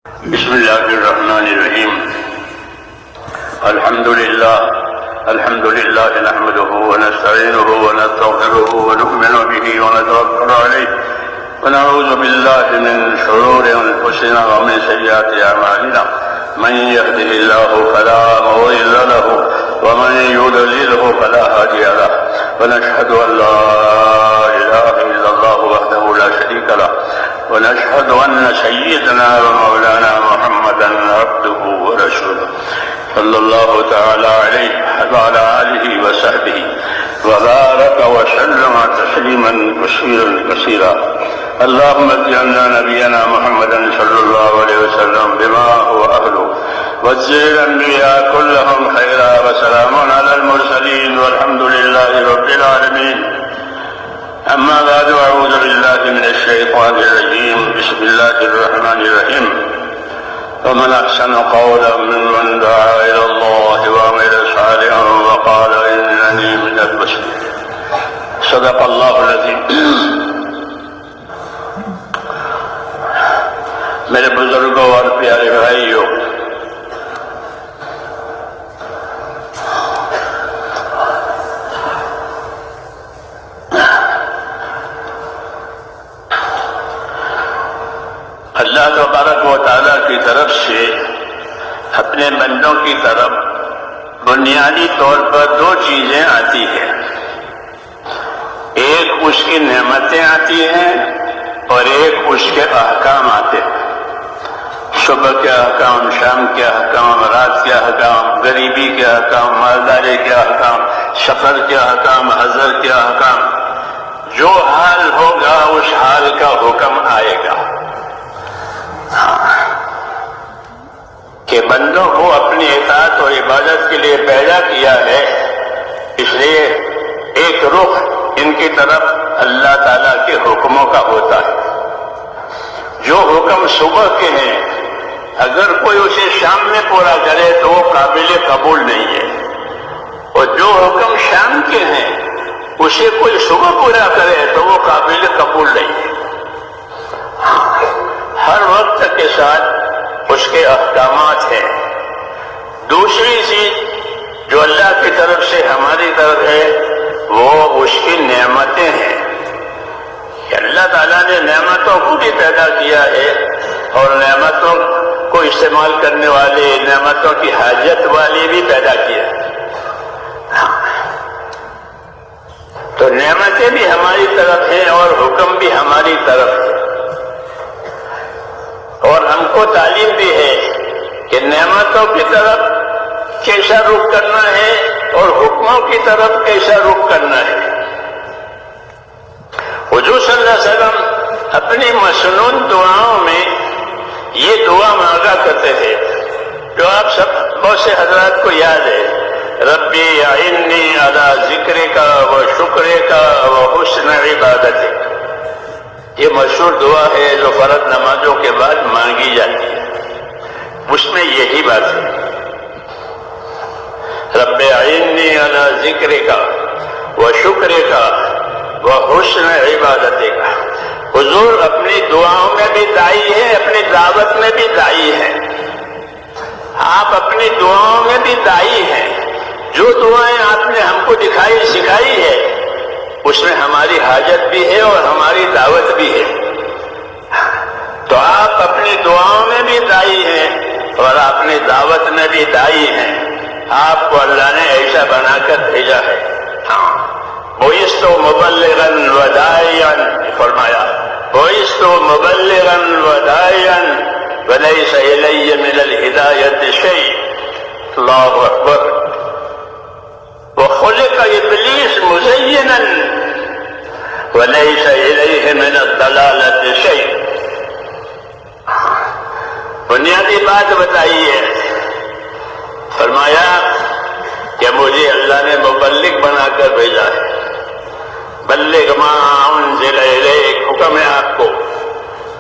بسم الله الرحمن الرحيم. الحمد لله نحمده ونستعينه ونستغفره ونؤمن به ونتوكل عليه ونعوذ بالله من شرور أنفسنا ومن سيئات أعمالنا. من يهده الله فلا مضل له ومن يضلله فلا هادي له، ونشهد أن لا إله إلا الله وحده لا شريك له، ونشهد أن سيدنا ومولانا محمدا عبده ورسوله صلى الله تعالى عليه وعلى آله وصحبه وبارك وسلم تسليما كثيرا. اللهم اجعلنا نبينا محمدا صلى الله عليه وسلم بما هو أهله، واجزل الأنبياء كلهم خيرا، وسلام على المرسلين والحمد لله رب العالمين. أما بعد، أعوذ بالله من الشيطان الرجيم. بسم الله الرحمن الرحيم. ومن أحسن قولا ممن دعا إلى الله وعمل صالحا وقال إنني من المسلمين. صدق الله العظيم. میرے بزرگوں اور پیارے بھائیوں، اللہ تبارک و تعالیٰ کی طرف سے اپنے بندوں کی طرف بنیادی طور پر دو چیزیں آتی ہیں. ایک اس کی نعمتیں آتی ہیں اور ایک اس کے احکام آتے ہیں. صبح کے احکام، شام کے احکام، رات کے احکام، غریبی کے احکام، مالداری کے احکام، سفر کے احکام، حضر کے احکام. جو حال ہوگا اس حال کا حکم آئے گا کہ بندوں کو اپنی اطاعت اور عبادت کے لیے پیدا کیا ہے، اس لیے ایک رخ ان کی طرف اللہ تعالیٰ کے حکموں کا ہوتا ہے. جو حکم صبح کے ہیں اگر کوئی اسے شام میں پورا کرے تو وہ قابل قبول نہیں ہے، اور جو حکم شام کے ہیں اسے کوئی صبح پورا کرے تو وہ قابل قبول نہیں ہے. ہر وقت کے ساتھ اس کے احکامات ہیں. دوسری چیز جو اللہ کی طرف سے ہماری طرف ہے وہ اس کی نعمتیں ہیں کہ اللہ تعالیٰ نے نعمتوں کو بھی پیدا کیا ہے اور نعمتوں کو استعمال کرنے والے، نعمتوں کی حاجت والے بھی پیدا کیا ہے. تو نعمتیں بھی ہماری طرف ہیں اور حکم بھی ہماری طرف ہے، اور ہم کو تعلیم بھی ہے کہ نعمتوں کی طرف کیسا رخ کرنا ہے اور حکموں کی طرف کیسا رخ کرنا ہے. حضور صلی اللہ علیہ وسلم اپنی مسنون دعاؤں میں یہ دعا مانگا کرتے تھے جو آپ سب بہت سے حضرات کو یاد ہے. ربی اعنی علی ذکرک و شکرک و حسن عبادتک. یہ مشہور دعا ہے جو فرض نمازوں کے بعد مانگی جاتی ہے. اس میں یہی بات ہے، رب اعنی علی ذکرک و شکرک و حسن عبادتک. حضور اپنی دعاؤں میں بھی دائی ہے، اپنی دعوت میں بھی دائی ہے. آپ اپنی دعاؤں میں بھی دائی ہیں. جو دعائیں آپ نے ہم کو دکھائی سکھائی ہے اس میں ہماری حاجت بھی ہے اور ہماری دعوت بھی ہے. تو آپ اپنی دعاؤں میں بھی دائی ہیں اور اپنی دعوت میں بھی دائی ہیں. آپ کو اللہ نے ایسا بنا کر بھیجا ہے. بعثت مبلغا وداعیا، فرمایا بعثت مبلغا وداعیا وليس الی من الہدایۃ شیء. اللہ اکبر. وخلق ابلیس مزینا وليس الیہ من الضلالۃ شیء. بنیادی بات بتائیے. فرمایا کہ مجھے اللہ نے مبلغ بنا کر بھیجا ہے. بلغ ما انزل الیک. حکم ہے آپ کو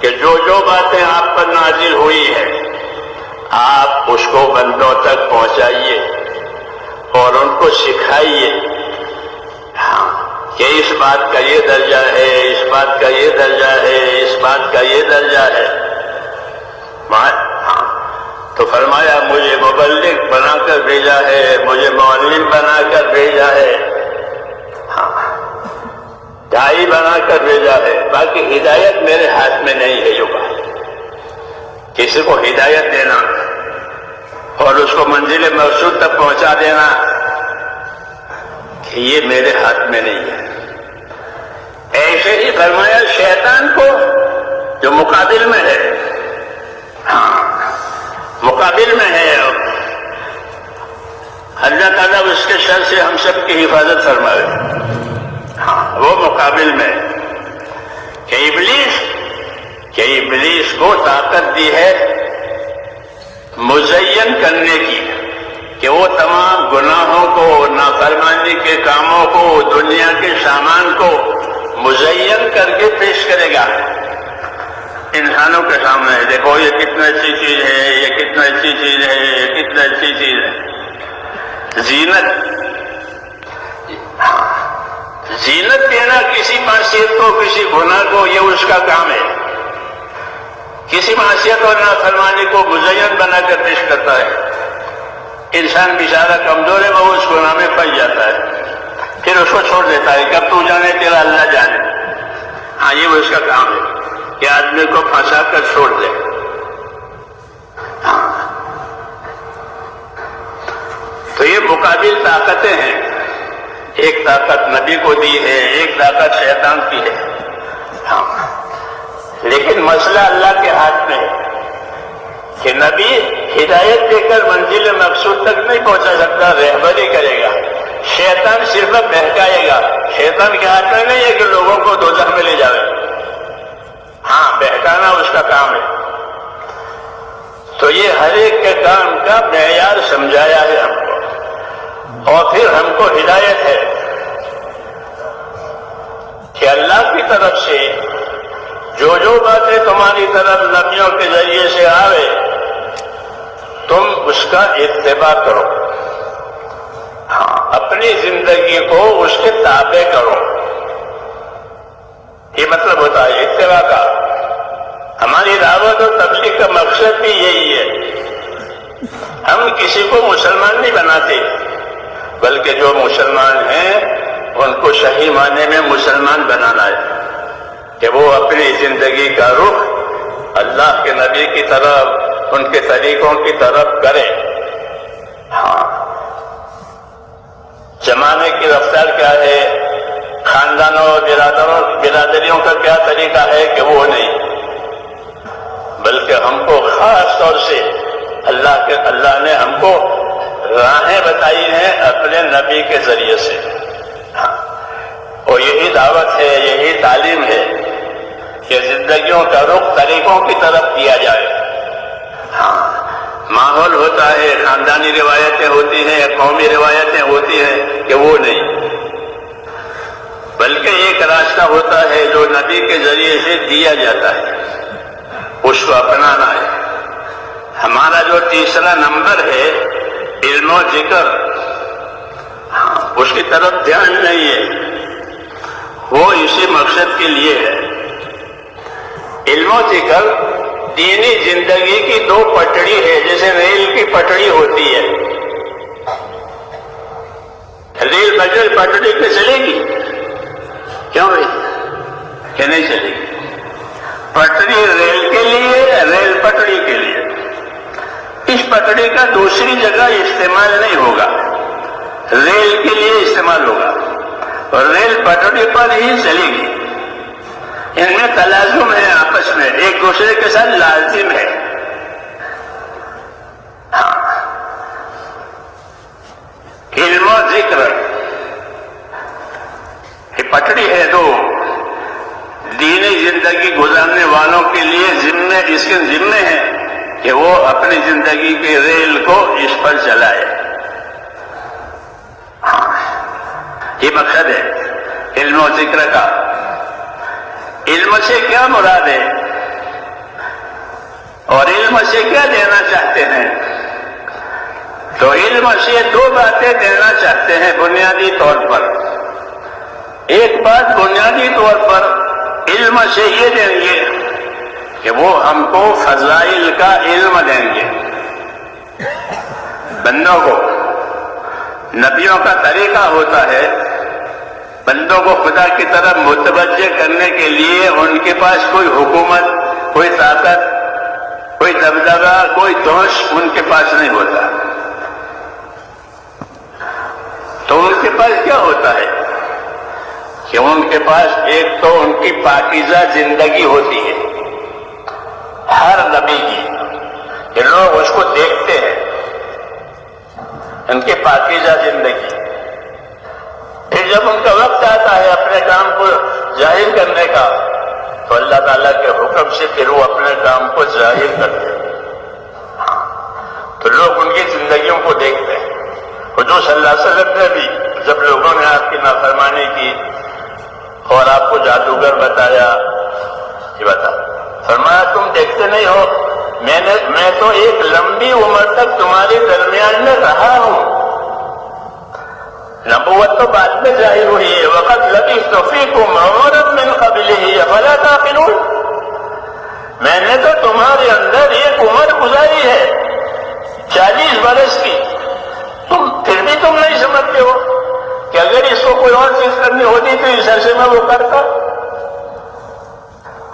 کہ جو باتیں آپ پر نازل ہوئی ہیں آپ اس کو بندوں تک پہنچائیے اور ان کو سکھائیے کہ اس بات کا یہ درجہ ہے، اس بات کا یہ درجہ ہے، اس بات کا یہ درجہ ہے. تو فرمایا مجھے مبلغ بنا کر بھیجا ہے، مجھے معلم بنا کر بھیجا ہے، داعی بنا کر بھیجا ہے، باقی ہدایت میرے ہاتھ میں نہیں ہے۔ یہ بات کسی کو ہدایت دینا اور اس کو منزل مقصود تک پہنچا دینا کہ یہ میرے ہاتھ میں نہیں ہے۔ ایسے ہی فرمایا شیطان کو جو مقابل میں ہے، مقابل میں ہے، اللہ تعالیٰ اس کے شر سے ہم سب کی حفاظت فرمائے۔ وہ مقابل میں کہ ابلیس کو طاقت دی ہے مزین کرنے کی، کہ وہ تمام گناہوں کو، نافرمانی کے کاموں کو، دنیا کے سامان کو مزین کر کے پیش کرے گا انسانوں کے سامنے۔ دیکھو یہ کتنا اچھی چیز ہے، یہ کتنا اچھی چیز ہے، یہ کتنا اچھی چیز ہے۔ زینت دینا کسی معصیت کو، کسی گناہ کو، یہ اس کا کام ہے۔ کسی معصیت اور نافرمانی کو مزین بنا کر پیش کرتا ہے۔ انسان بیچارہ کمزور ہے، وہ اس گناہ میں پھنس جاتا ہے، پھر اس کو چھوڑ دیتا ہے، کب تو جانے تیرا اللہ جانے۔ یہ وہ اس کا کام ہے کہ آدمی کو پھنسا کر چھوڑ دے۔ تو یہ مقابل طاقتیں ہیں، ایک طاقت نبی کو دی ہے، ایک طاقت شیطان کی ہے۔ لیکن مسئلہ اللہ کے ہاتھ میں ہے کہ نبی ہدایت دے کر منزل مقصود تک نہیں پہنچا سکتا، رہبری کرے گا۔ شیطان صرف بہکائے گا۔ شیطان کے ہاتھ میں نہیں ہے کہ لوگوں کو دوزخ میں لے جائے، بہکانا اس کا کام ہے۔ تو یہ ہر ایک کے کام کا معیار سمجھایا ہے ہم کو، اور پھر ہم کو ہدایت ہے کہ اللہ کی طرف سے جو باتیں تمہاری طرف نبیوں کے ذریعے سے آوے تم اس کا اتباع کرو، اپنی زندگی کو اس کے تابع کرو۔ یہ مطلب ہوتا ہے اتباع کا۔ ہماری دعوت اور تبلیغ کا مقصد بھی یہی ہے۔ ہم کسی کو مسلمان نہیں بناتے، بلکہ جو مسلمان ہیں ان کو صحیح معنی میں مسلمان بنانا ہے کہ وہ اپنی زندگی کا رخ اللہ کے نبی کی طرف، ان کے طریقوں کی طرف کرے۔ زمانے کی رفتار کیا ہے، خاندانوں اور برادریوں کا کیا طریقہ ہے کہ وہ نہیں، بلکہ ہم کو خاص طور سے اللہ نے ہم کو راہیں بتائی ہیں اپنے نبی کے ذریعے سے، اور یہی دعوت ہے، یہی تعلیم ہے کہ زندگیوں کا رخ طریقوں کی طرف کیا جائے۔ ماحول ہوتا ہے، خاندانی روایتیں ہوتی ہیں، قومی روایتیں ہوتی ہیں کہ وہ نہیں، بلکہ ایک راستہ ہوتا ہے جو نبی کے ذریعے سے دیا جاتا ہے، اس کو اپنانا ہے۔ ہمارا جو تیسرا نمبر ہے علم و ذکر، اس کی طرف دھیان نہیں ہے، وہ اسی مقصد کے لیے ہے۔ علم و ذکر دینی زندگی کی دو پٹڑی ہے، جیسے ریل کی پٹڑی ہوتی ہے۔ ریل بغیر پٹڑی پہ چلے گی؟ کیوں بھائی کہ نہیں چلے گی؟ پٹڑی ریل کے لیے، ریل پٹڑی کے لیے۔ اس پٹڑی کا دوسری جگہ استعمال نہیں ہوگا، ریل کے لیے استعمال ہوگا، اور ریل پٹڑی پر ہی چلے گی۔ ان میں تلازم ہے، آپس میں ایک دوسرے کے ساتھ لازم ہے۔ علم و ذکر یہ پٹڑی ہے دو دینی زندگی گزارنے والوں کے لیے، اس کے ذمے ہے کہ وہ اپنی زندگی کے ریل کو اس پر چلائے۔ یہ مقصد ہے علم و ذکر کا۔ علم سے کیا مراد ہے اور علم سے کیا دینا چاہتے ہیں؟ تو علم سے دو باتیں دینا چاہتے ہیں بنیادی طور پر۔ ایک بات بنیادی طور پر علم سے یہ دیں گے کہ وہ ہم کو فضائل کا علم دیں گے، بندوں کو نبیوں کا طریقہ ہوتا ہے بندوں کو خدا کی طرف متوجہ کرنے کے لیے ان کے پاس کوئی حکومت، کوئی طاقت، کوئی دبدبہ، کوئی دوش ان کے پاس نہیں ہوتا. تو ان کے پاس کیا ہوتا ہے کہ ان کے پاس ایک تو ان کی پاکیزہ زندگی ہوتی ہے ہر نبی کی، کہ لوگ اس کو دیکھتے ہیں، ان کی پاکیزہ زندگی. پھر جب ان کا وقت آتا ہے اپنے کام کو ظاہر کرنے کا تو اللہ تعالیٰ کے حکم سے پھر وہ اپنے کام کو ظاہر کرتے ہیں. تو لوگ ان کی زندگیوں کو دیکھتے ہیں. حضور صلی اللہ علیہ وسلم نے بھی جب لوگوں نے آپ کی نافرمانی کی اور آپ کو جادوگر بتایا، یہ بتا فرمایا تم دیکھتے نہیں ہو میں تو ایک لمبی عمر تک تمہارے درمیان میں رہا ہوں. نبوت تو بعد میں ظاہر ہوئی ہے. وقت لبثت فیکم عمرا من قبلہ افلا تعقلون. میں نے تو تمہارے اندر ایک عمر گزاری ہے 40 برس کی، پھر بھی تم نہیں سمجھتے ہو کہ اگر اس کو کوئی اور چیز کرنی ہوتی تو اس عرصے میں وہ کرتا.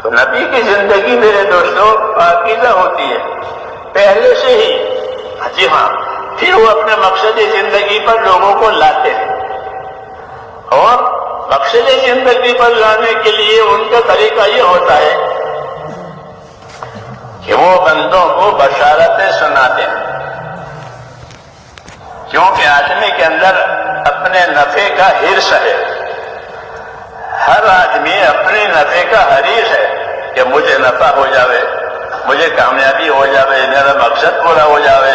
تو نبی کی زندگی میرے دوستوں پاکیزہ ہوتی ہے پہلے سے ہی. جی ہاں، پھر وہ اپنے مقصد زندگی پر لوگوں کو لاتے ہیں، اور مقصد زندگی پر لانے کے لیے ان کا طریقہ یہ ہوتا ہے کہ وہ بندوں کو بشارتیں سناتے ہیں. کیونکہ آدمی کے اندر اپنے نفع کا حرص ہے. ہر آدمی اپنے نفع کا حریص ہے کہ مجھے نفع ہو جاوے، مجھے کامیابی ہو جاوے، میرا مقصد پورا ہو جاوے.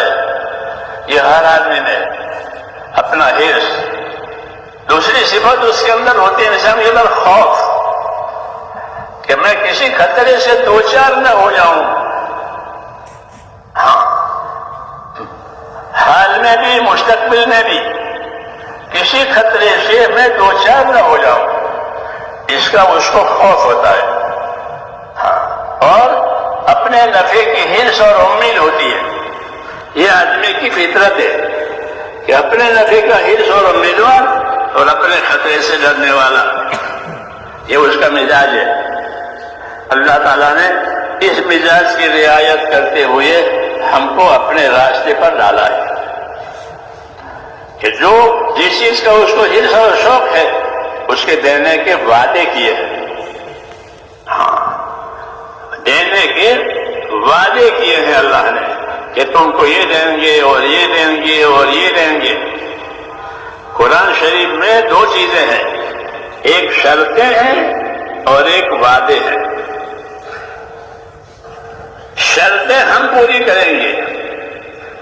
یہ ہر آدمی میں اپنا حرص. دوسری صفت اس کے اندر ہوتی ہے انسان کے اندر خوف، کہ میں کسی خطرے سے دوچار نہ ہو جاؤں. ہاں، حال میں بھی مستقبل میں بھی کسی خطرے سے میں دوچار نہ ہو جاؤں، اس کا اس کو خوف ہوتا ہے. ہاں، اور اپنے نفع کی حرص اور امید ہوتی ہے. یہ آدمی کی فطرت ہے کہ اپنے نفع کا حرص اور امیدوار اور اپنے خطرے سے ڈرنے والا، یہ اس کا مزاج ہے. اللہ تعالیٰ نے اس مزاج کی رعایت کرتے ہوئے ہم کو اپنے راستے پر ڈالا ہے کہ جو جس چیز کا اس کو حرص اور شوق ہے اس کے دینے کے وعدے کیے ہیں. ہاں، دینے کے وعدے کیے ہیں اللہ نے کہ تم کو یہ دیں گے اور یہ دیں گے اور یہ دیں گے. قرآن شریف میں دو چیزیں ہیں، ایک شرطیں ہیں اور ایک وعدے ہیں. شرطیں ہم پوری کریں گے،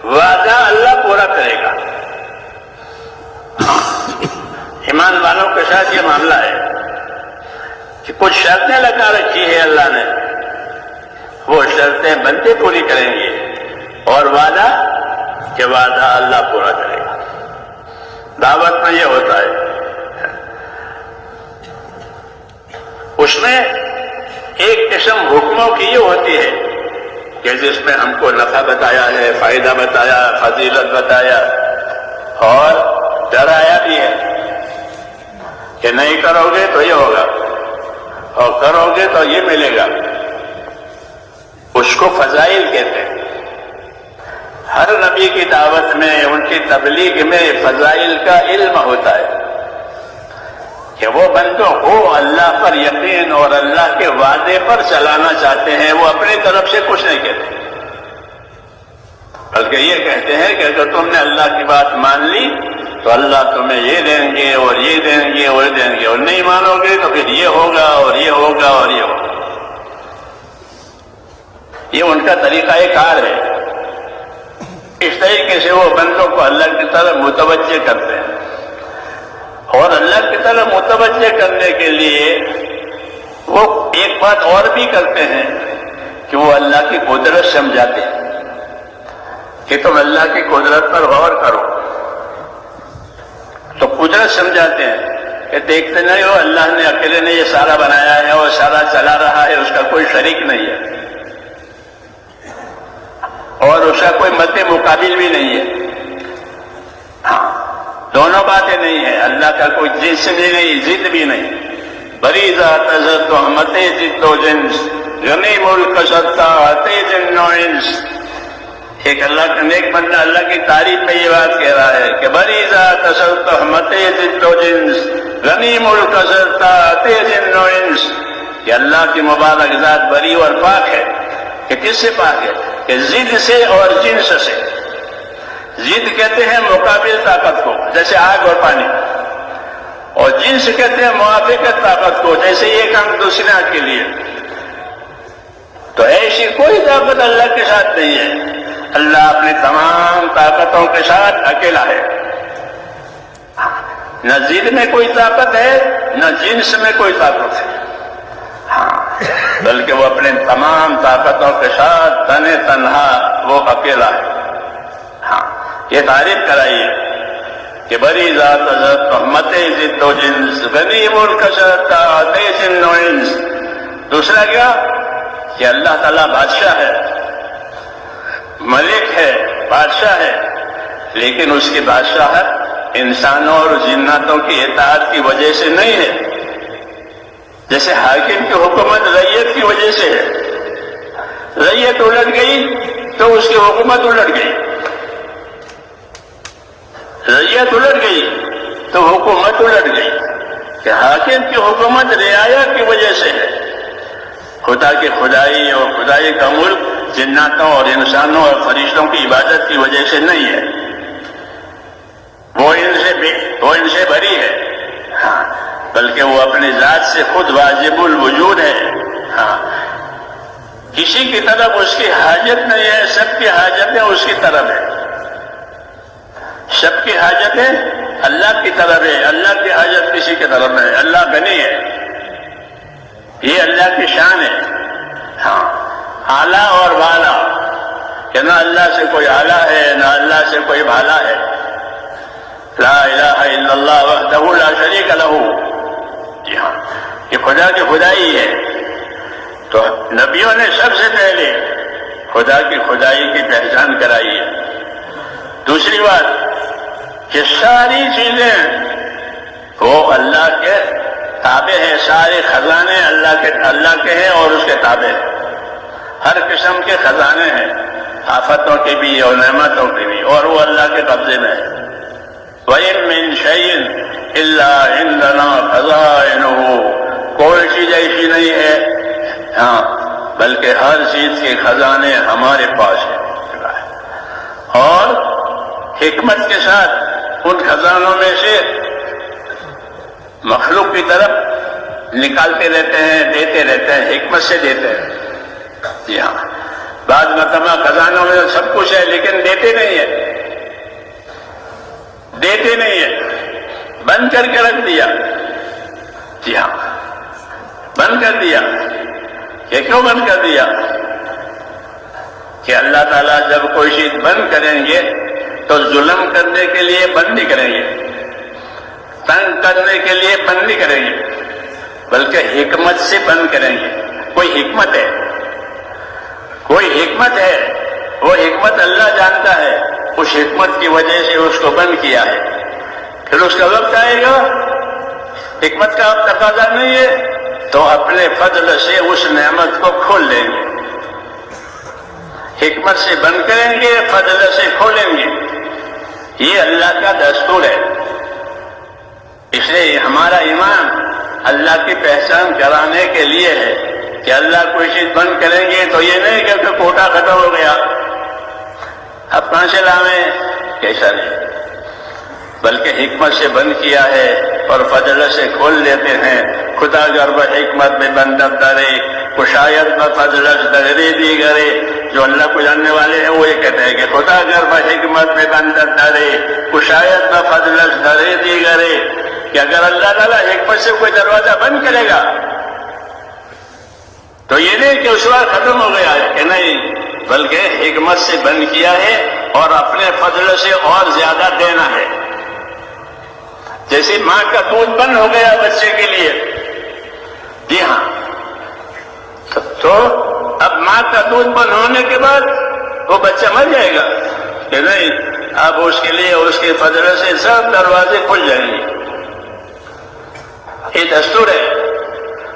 وعدہ اللہ پورا کرے گا. ایمان والوں کے ساتھ یہ معاملہ ہے کہ کچھ شرطیں لگا رکھی ہے اللہ نے، وہ شرطیں بندے پوری کریں گے، اور وعدہ کہ وعدہ اللہ پورا کرے گا. دعوت میں یہ ہوتا ہے، اس میں ایک قسم حکموں کی یہ ہوتی ہے کہ جس میں ہم کو نفع بتایا ہے، فائدہ بتایا، فضیلت بتایا اور ڈرایا بھی ہے کہ نہیں کرو گے تو یہ ہوگا اور کرو گے تو یہ ملے گا. اس کو فضائل کہتے ہیں. ہر نبی کی دعوت میں، ان کی تبلیغ میں فضائل کا علم ہوتا ہے کہ وہ بندوں کو اللہ پر یقین اور اللہ کے وعدے پر چلانا چاہتے ہیں. وہ اپنی طرف سے کچھ نہیں کہتے، بلکہ یہ کہتے ہیں کہ اگر تم نے اللہ کی بات مان لی تو اللہ تمہیں یہ دیں گے اور یہ دیں گے اور یہ دیں گے، اور نہیں مانو گے تو پھر یہ ہوگا اور یہ ہوگا اور یہ ہوگا. یہ ان کا طریقہ کار ہے. اس طریقے سے وہ بندوں کو اللہ کی طرف متوجہ کرتے ہیں، اور اللہ کی طرف متوجہ کرنے کے لیے وہ ایک بات اور بھی کرتے ہیں کہ وہ اللہ کی قدرت سمجھاتے ہیں کہ تم اللہ کی قدرت پر غور کرو. تو قدرت سمجھاتے ہیں کہ دیکھتے نہیں ہو اللہ نے اکیلے نے یہ سارا بنایا ہے اور سارا چلا رہا ہے، اس کا کوئی شریک نہیں ہے. اور اس کا کوئی مد مقابل بھی نہیں ہے. ہاں دونوں باتیں نہیں ہیں. اللہ کا کوئی جنس بھی نہیں، ضد بھی نہیں. بری ذات ازت و احمد ضد و جنس غنی ملک ستا آتے جن و انس. ایک اللہ کا نیک بندہ اللہ کی تعریف میں یہ بات کہہ رہا ہے کہ بری ذات ازت و احمد ضد و جنس غنی ملک ستا آتے جن و انس. کہ اللہ کی مبارک ذات بری اور پاک ہے. کہ کس سے پاک ہے؟ کہ ضد سے اور جنس سے. ضد کہتے ہیں مقابل طاقت کو، جیسے آگ اور پانی، اور جنس کہتے ہیں موافقت طاقت کو، جیسے یہ کام دوسرے کے لیے. تو ایسی کوئی طاقت اللہ کے ساتھ نہیں ہے. اللہ اپنی تمام طاقتوں کے ساتھ اکیلا ہے. نہ ضد میں کوئی طاقت ہے، نہ جنس میں کوئی طاقت ہے. بلکہ وہ اپنے تمام طاقتوں کے ساتھ تنے تنہا وہ اکیلا ہے. ہاں یہ تعریف کرائیے کہ بری ذات ازت احمد ضد و جنس غنی ملک ستا آتے جن و انس. دوسرا کیا کہ اللہ تعالیٰ بادشاہ ہے، ملک ہے، بادشاہ ہے، لیکن اس کی بادشاہت انسانوں اور جناتوں کی اطاعت کی وجہ سے نہیں ہے. جیسے حاکم کی حکومت رعیت کی وجہ سے ہے. رعیت الٹ گئی تو اس کی حکومت الٹ گئی. رعیت الٹ گئی تو حکومت الٹ گئی. کہ حاکم کی حکومت رعایا کی وجہ سے ہے. خدا کی خدائی اور خدائی کا ملک جناتوں اور انسانوں اور فرشتوں کی عبادت کی وجہ سے نہیں ہے. وہ ان سے بری ہے. ہاں بلکہ وہ اپنی ذات سے خود واجب الوجود ہے. ہاں کسی کی طرف اس کی حاجت نہیں ہے، سب کی حاجتیں اس کی طرف ہے. سب کی حاجتیں اللہ کی طرف ہے، اللہ کی حاجت کسی کی طرف نہیں. اللہ غنی ہے، یہ اللہ کی شان ہے. ہاں اعلیٰ اور بالا، کہ نہ اللہ سے کوئی اعلیٰ ہے نہ اللہ سے کوئی بالا ہے. لا الہ الا اللہ وحدہ لا شریک لہ. جی ہاں یہ خدا کی خدائی ہے. تو نبیوں نے سب سے پہلے خدا کی خدائی کی پہچان کرائی ہے. دوسری بات کہ ساری چیزیں وہ اللہ کے تابع ہیں. سارے خزانے اللہ کے ہیں اور اس کے تابع ہیں. ہر قسم کے خزانے ہیں، آفتوں کے بھی اور نعمتوں کے بھی، اور وہ اللہ کے قبضے میں ہے. وَإِن مِّن شَيْءٍ إِلَّا عِندَنَا خَزَائِنُهُ. کوئی چیز ایسی نہیں ہے ہاں بلکہ ہر چیز کے خزانے ہمارے پاس ہیں. اور حکمت کے ساتھ ان خزانوں میں سے مخلوق کی طرف نکالتے رہتے ہیں، دیتے رہتے ہیں، حکمت سے دیتے ہیں. جی ہاں بعض مرتبہ خزانوں میں سب کچھ ہے لیکن دیتے نہیں ہے. دیتے نہیں ہے، بند کر کے رکھ دیا. جی ہاں بند کر دیا. یہ کیوں بند کر دیا؟ کہ اللہ تعالیٰ جب کوئی چیز بند کریں گے تو ظلم کرنے کے لیے بند نہیں کریں گے، تنگ کرنے کے لیے بند نہیں کریں گے، بلکہ حکمت سے بند کریں گے. کوئی حکمت ہے، کوئی حکمت ہے. وہ حکمت اللہ جانتا ہے. اس حکمت کی وجہ سے اس کو بند کیا ہے. پھر اس کا وقت آئے گا، حکمت کا اب تقاضا نہیں ہے تو اپنے فضل سے اس نعمت کو کھول لیں گے. حکمت سے بند کریں گے، فضل سے کھولیں گے. یہ اللہ کا دستور ہے. اس لیے ہمارا ایمان اللہ کی پہچان کرانے کے لیے ہے کہ اللہ کوئی چیز بند کریں گے تو یہ نہیں کہ کوٹا ختم ہو گیا اب کہاں سے لاویں، کیسا نہیں، بلکہ حکمت سے بند کیا ہے اور فضل سے کھول دیتے ہیں. خدا گر حکمت میں بندت درے کشایت میں فضل دگری دی گرے. جو اللہ کو جاننے والے ہیں وہ یہ کہتے ہیں کہ خدا گر حکمت میں بندت درے کشایت میں فضل دگری دی گرے. کہ اگر اللہ تعالیٰ حکمت سے کوئی دروازہ بند کرے گا تو یہ نہیں کہ اس وقت ختم ہو گیا ہے، کہ نہیں، بلکہ حکمت سے بند کیا ہے اور اپنے فضل سے اور زیادہ دینا ہے. جیسے ماں کا دودھ بند ہو گیا بچے کے لیے. جی ہاں تو اب ماں کا دودھ بند ہونے کے بعد وہ بچہ مر جائے گا کہ نہیں، اب اس کے لیے اس کے فضل سے سب دروازے کھل جائیں گے. یہ دستور ہے.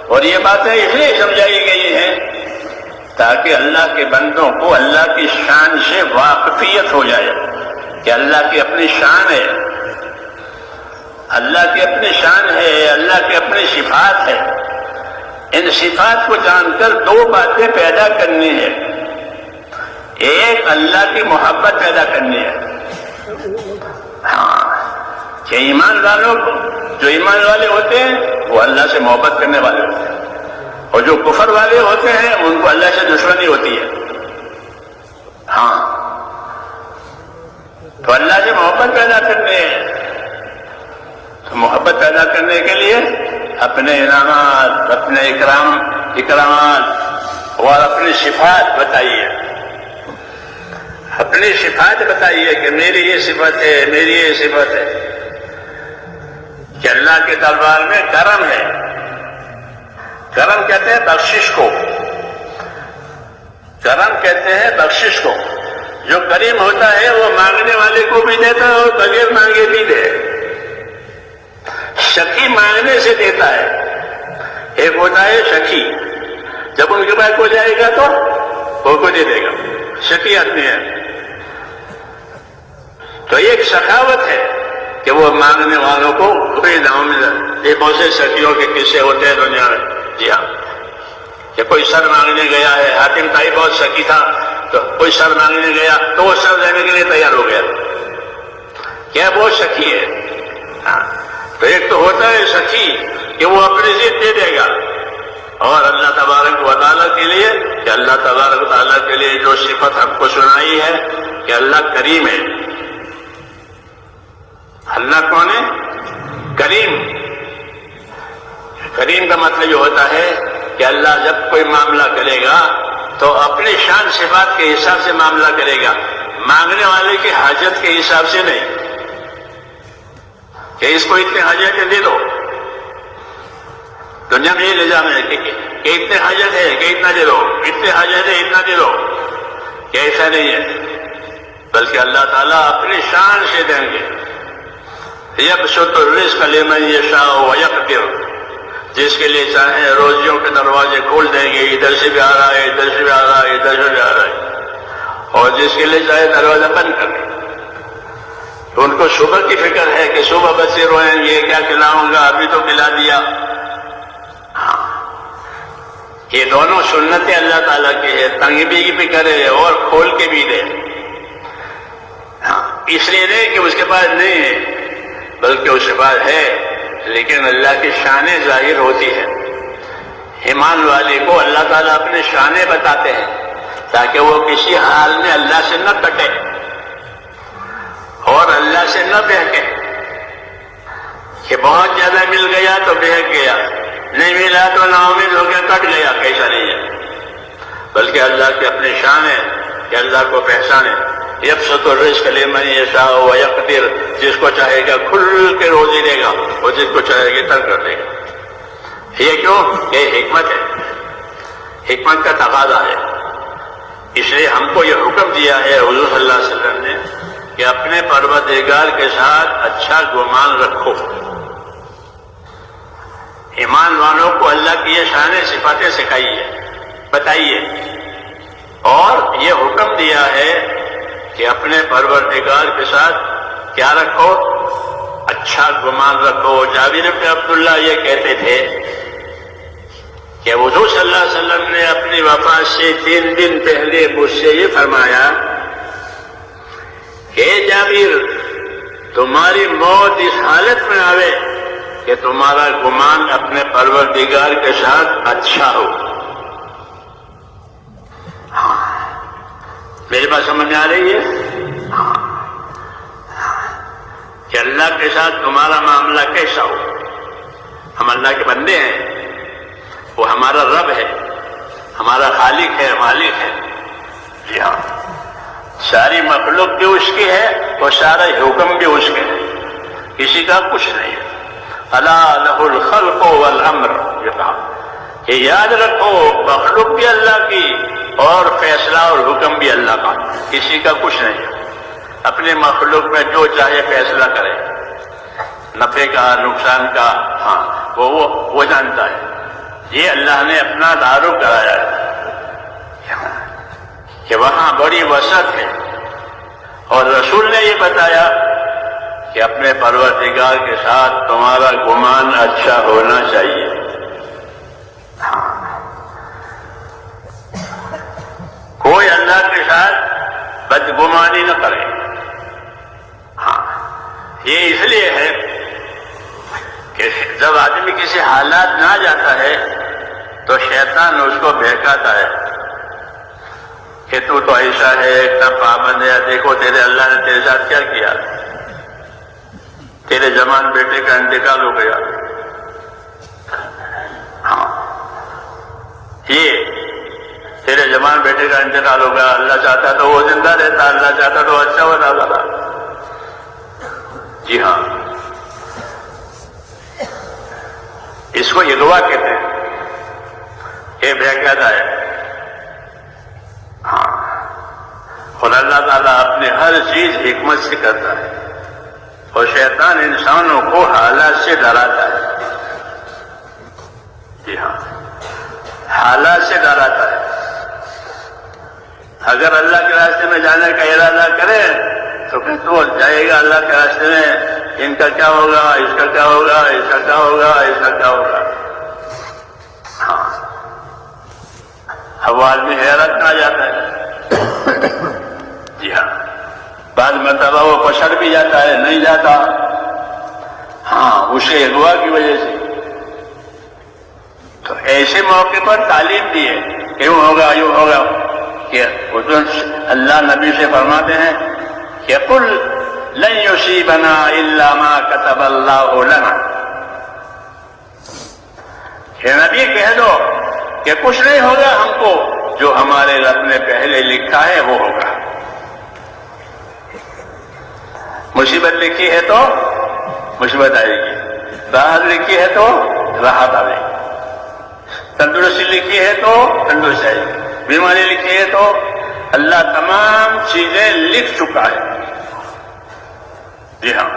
اور یہ باتیں اس لیے سمجھائی گئی ہیں تاکہ اللہ کے بندوں کو اللہ کی شان سے واقفیت ہو جائے کہ اللہ کی اپنی شان ہے، اللہ کی اپنی شان ہے، اللہ کی اپنی صفات ہے. ان صفات کو جان کر دو باتیں پیدا کرنی ہے. ایک اللہ کی محبت پیدا کرنی ہے. ہاں کہ ایمان والوں کو، جو ایمان والے ہوتے ہیں وہ اللہ سے محبت کرنے والے ہوتے ہیں، اور جو کفر والے ہوتے ہیں ان کو اللہ سے دشمنی ہوتی ہے. ہاں تو اللہ سے محبت پیدا کرنے ہے. تو محبت پیدا کرنے کے لیے اپنے انعامات، اپنے اکرامات اور اپنی صفات بتائیے. اپنی صفات بتائیے کہ میری یہ صفت ہے، میری یہ صفت ہے. کہ اللہ کے دربار میں کرم ہے. کرم کہتے ہیں بخشش کو، کرم کہتے ہیں بخشش کو. جو کریم ہوتا ہے وہ مانگنے والے کو بھی دیتا ہے اور بغیر مانگے بھی دے. شکی مانگنے سے دیتا ہے. ایک ہوتا ہے شکی، جب ان کے پاس ہو جائے گا تو وہ کو دے دے گا. شکی آدمی ہے. تو ایک سخاوت ہے کہ وہ مانگنے والوں کو کوئی داؤں میں. یہ بہت سے شکیوں کے قصے ہوتے ہیں دنیا میں. جی ہاں، کہ کوئی سر مانگنے گیا ہے. حاتم طائی بہت شکی تھا، تو کوئی سر مانگنے گیا تو وہ سر دینے کے لیے تیار ہو گیا. کیا بہت شکی ہے. ہاں تو ایک تو ہوتا ہے شکی کہ وہ اپنی ضد دے دے گا. اور اللہ تبارک و تعالیٰ کے لیے، کہ اللہ تبارک و تعالیٰ کے لیے جو صفت ہم کو سنائی ہے کہ اللہ کریم ہے. اللہ کون ہے؟ کریم. کریم کا مطلب یہ ہوتا ہے کہ اللہ جب کوئی معاملہ کرے گا تو اپنی شان صفات کے حساب سے معاملہ کرے گا، مانگنے والے کی حاجت کے حساب سے نہیں کہ اس کو اتنے حاجتیں دے دو. دنیا میں یہ نظام ہے کہ اتنے حاجت ہے کہ اتنا دے دو، اتنے حاجت ہے اتنا دے دو. کہ ایسا نہیں ہے، بلکہ اللہ تعالیٰ اپنی شان سے دیں گے. یبسط الرزق لمن یشاء ویقدر، جس کے لیے چاہیں روزیوں کے دروازے کھول دیں گے. ادھر سے بھی آ رہا ہے، ادھر سے بھی آ رہا ہے، ادھر سے بھی آ رہا ہے. اور جس کے لیے چاہے دروازہ بند کر دیں. ان کو صبح کی فکر ہے کہ صبح بچے روئیں گے، کیا کھلاؤں گا، ابھی تو کھلا دیا. ہاں یہ دونوں سنتیں اللہ تعالیٰ کی ہے. تنگ بھی کرے اور کھول کے بھی دے. ہاں اس لیے نہیں کہ اس کے پاس نہیں ہے، بلکہ اس کے پاس ہے، لیکن اللہ کی شانیں ظاہر ہوتی ہے. ایمان والے کو اللہ تعالیٰ اپنے شانیں بتاتے ہیں تاکہ وہ کسی حال میں اللہ سے نہ کٹے اور اللہ سے نہ بہکے. کہ بہت زیادہ مل گیا تو بہک گیا، نہیں ملا تو نا امید ہو کے کٹ گیا. کیسا نہیں ہے، بلکہ اللہ کی اپنی شان ہے کہ اللہ کو پہچانے. یبسط الرزق لمن یشاء ویقدر، جس کو چاہے گا کھل کے روزی دے گا اور جس کو چاہے گا تنگ کر دے گا. یہ کیوں؟ یہ حکمت ہے، حکمت کا تقاضا ہے. اس لیے ہم کو یہ حکم دیا ہے حضور صلی اللہ علیہ وسلم نے کہ اپنے پروردگار کے ساتھ اچھا گمان رکھو. ایمان والوں کو اللہ کی یہ شان صفاتیں سکھائیے، بتائیے. اور یہ حکم دیا ہے کہ اپنے پروردگار کے ساتھ کیا رکھو؟ اچھا گمان رکھو. جابر بن عبداللہ یہ کہتے تھے کہ حضور صلی اللہ علیہ وسلم نے اپنی وفات سے 3 دن پہلے مجھ سے یہ فرمایا کہ جابر، تمہاری موت اس حالت میں آوے کہ تمہارا گمان اپنے پروردگار کے ساتھ اچھا ہو. میری بات سمجھ میں آ رہی ہے؟ کہ اللہ کے ساتھ تمہارا معاملہ کیسا ہو. ہم اللہ کے بندے ہیں، وہ ہمارا رب ہے، ہمارا خالق ہے، مالک ہے. جی ہاں، ساری مخلوق بھی اس کی ہے اور سارا حکم بھی اس کے ہے، کسی کا کچھ نہیں ہے. الا لہ الخلق والامر، یہ کہا کہ یاد رکھو مخلوق بھی اللہ کی اور فیصلہ اور حکم بھی اللہ کا، کسی کا کچھ نہیں۔ اپنے مخلوق میں جو چاہے فیصلہ کرے، نفع کا نقصان کا، ہاں وہ جانتا ہے۔ یہ اللہ نے اپنا تعارف کرایا ہے کہ وہاں بڑی وسعت ہے، اور رسول نے یہ بتایا کہ اپنے پروردگار کے ساتھ تمہارا گمان اچھا ہونا چاہیے۔ کوئی اللہ کے ساتھ بدگمانی نہ کرے۔ ہاں یہ اس لیے ہے کہ جب آدمی کسی حالات میں آ جاتا ہے تو شیطان اس کو بہکاتا ہے کہ تو ایسا ہے، اتنا پابند ہے، دیکھو تیرے اللہ نے تیرے ساتھ کیا کیا، تیرے جوان بیٹے کا انتقال ہو گیا۔ ہاں یہ تیرے جوان بیٹے کا انتقال ہو گیا، اللہ چاہتا تو وہ زندہ رہتا، اللہ چاہتا تو اچھا ہوتا تھا۔ جی ہاں، اس کو اغوا کہتے ہیں، یہ بہکاتا ہے۔ ہاں، اور اللہ تعالیٰ اپنے ہر چیز حکمت سے کرتا ہے، اور شیطان انسانوں کو حالات سے ڈراتا ہے۔ جی ہاں، حالات سے ڈراتا ہے۔ اگر اللہ کے راستے میں جانے کا ارادہ کرے تو کہ تو جائے گا اللہ کے راستے میں، ان کا کیا ہوگا، اس کا کیا ہوگا، اس کا کیا ہوگا، اس کا کیا ہوگا۔ ہاں، اب آدمی حیرت میں آ جاتا ہے۔ جی ہاں، بعض مرتبہ وہ پچھڑ بھی جاتا ہے، نہیں جاتا، ہاں اسے اغوا کی وجہ سے۔ تو ایسے موقع پر تعلیم دی ہے کہ یوں ہوگا، یوں ہوگا، کہ اللہ نبی سے فرماتے ہیں کہ قل لن یصیبنا الا ما كتب اللہ لنا، کہ نبی کہہ دو کہ کچھ نہیں ہوگا ہم کو، جو ہمارے رب نے پہلے لکھا ہے وہ ہوگا۔ مصیبت لکھی ہے تو مصیبت آئے گی، راحت لکھی ہے تو راحت آئے گی، تندرستی لکھی ہے تو تندرستی آئے گی، بیماری لکھی ہے تو اللہ تمام چیزیں لکھ چکا ہے۔ جی ہاں،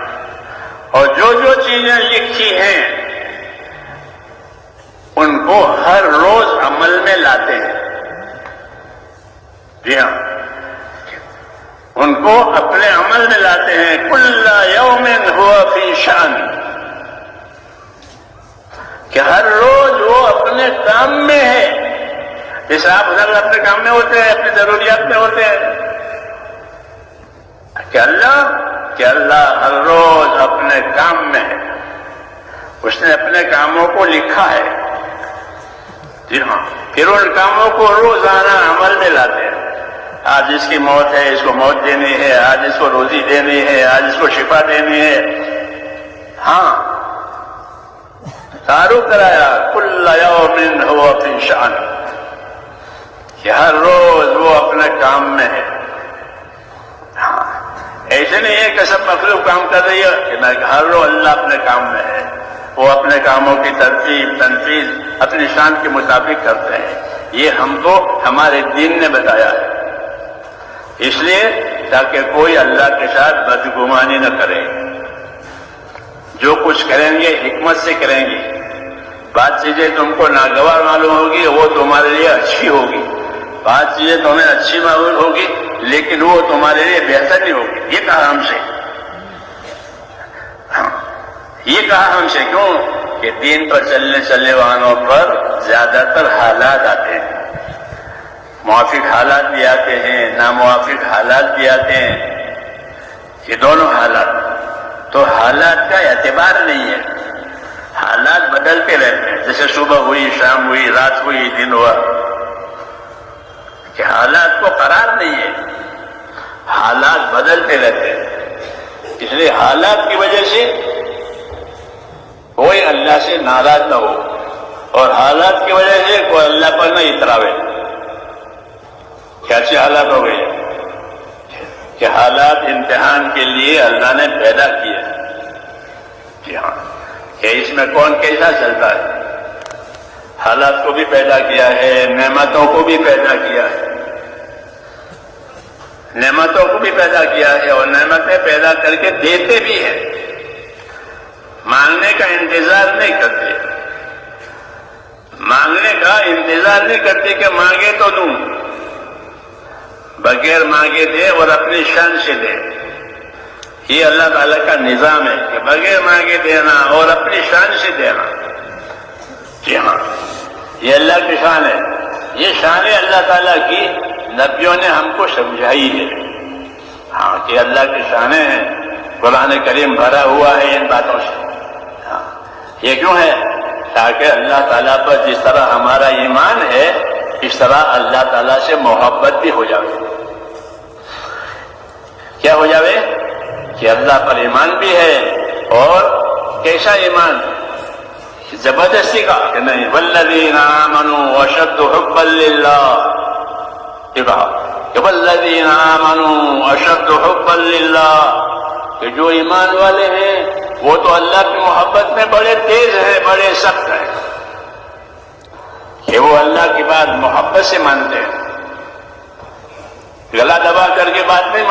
اور جو جو چیزیں لکھی ہیں ان کو ہر روز عمل میں لاتے ہیں۔ جی ہاں، ان کو اپنے عمل میں لاتے ہیں۔ کل یوم ہوا فی شان، کہ ہر روز وہ اپنے کام میں ہے۔ جیسے آپ ادھر اپنے کام میں ہوتے ہیں، اپنی ضروریات میں ہوتے ہیں، کہ اللہ ہر روز اپنے کام میں ہے، اس نے اپنے کاموں کو لکھا ہے۔ جی ہاں، پھر ان کاموں کو روزانہ عمل میں لاتے ہیں۔ آج اس کی موت ہے، اس کو موت دینی ہے، آج اس کو روزی دینی ہے، آج اس کو شفا دینی ہے۔ ہاں، تعارف کرایا کل یوم ہوا فی شان، کہ ہر روز وہ اپنے کام میں ہے۔ ہاں، ایسے نہیں ہے کہ سب مخلوق کام کر رہی ہے، کہ ہر روز اللہ اپنے کام میں ہے، وہ اپنے کاموں کی ترتیب تنفیذ اپنی شان کے مطابق کرتے ہیں۔ یہ ہم کو ہمارے دین نے بتایا ہے، اس لیے تاکہ کوئی اللہ کے ساتھ بدگمانی نہ کرے۔ جو کچھ کریں گے حکمت سے کریں گے، بعض چیزیں تم کو ناگوار معلوم ہوگی وہ تمہارے لیے اچھی ہوگی، بعض چیزیں تمہیں اچھی معلوم ہوگی لیکن وہ تمہارے لیے بہتر نہیں ہوگی۔ یہ کہا ہم سے، یہ کہا ہم سے، کیوں کہ دین پر چلنے والوں پر زیادہ تر حالات آتے ہیں، موافق حالات بھی آتے ہیں، ناموافق حالات بھی آتے ہیں، یہ دونوں حالات۔ تو حالات کا اعتبار نہیں ہے، حالات بدلتے رہتے ہیں، جیسے صبح ہوئی، شام ہوئی، رات ہوئی، دن ہوا، کہ حالات کو قرار نہیں ہے، حالات بدلتے رہتے ہیں۔ اس لیے حالات کی وجہ سے کوئی اللہ سے ناراض نہ ہو، اور حالات کی وجہ سے کوئی اللہ پر نہ اتراوے۔ کیسے حالات ہو گئے کہ حالات امتحان کے لیے اللہ نے پیدا کیا۔ جی ہاں، کہ اس میں کون کیسا چلتا ہے، حالات کو بھی پیدا کیا ہے، نعمتوں کو بھی پیدا کیا ہے۔ نعمتوں کو بھی پیدا کیا ہے اور نعمتیں پیدا کر کے دیتے بھی ہیں. مانگنے کا انتظار نہیں کرتے، مانگنے کا انتظار نہیں کرتے کہ مانگے تو دوں، بغیر مانگے دے اور اپنی شان سے دے. یہ اللہ تعالیٰ کا نظام ہے کہ بغیر مانگے دینا اور اپنی شان سے دینا. جی ہاں، یہ اللہ کی شان ہے. یہ شان اللہ تعالیٰ کی نبیوں نے ہم کو سمجھائی ہے. ہاں کہ اللہ کی شانیں ہیں، قرآن کریم بھرا ہوا ہے ان باتوں سے. ہاں یہ کیوں ہے؟ تاکہ اللہ تعالیٰ پر جس طرح ہمارا ایمان ہے اس طرح اللہ تعالیٰ سے محبت بھی ہو جائے. کیا ہو جائے؟ کہ اللہ پر ایمان بھی ہے. اور کیسا ایمان؟ زبردستی کا کہ نہیں. والذین آمنوا اشد حبا للہ، یہ کہا کہ والذین آمنوا اشد حبا للہ، کہ جو ایمان والے ہیں وہ تو اللہ کی محبت میں بڑے تیز ہیں، بڑے سخت ہیں، کہ وہ اللہ کی بات محبت سے مانتے ہیں. گلا دبا کر کے بات نہیں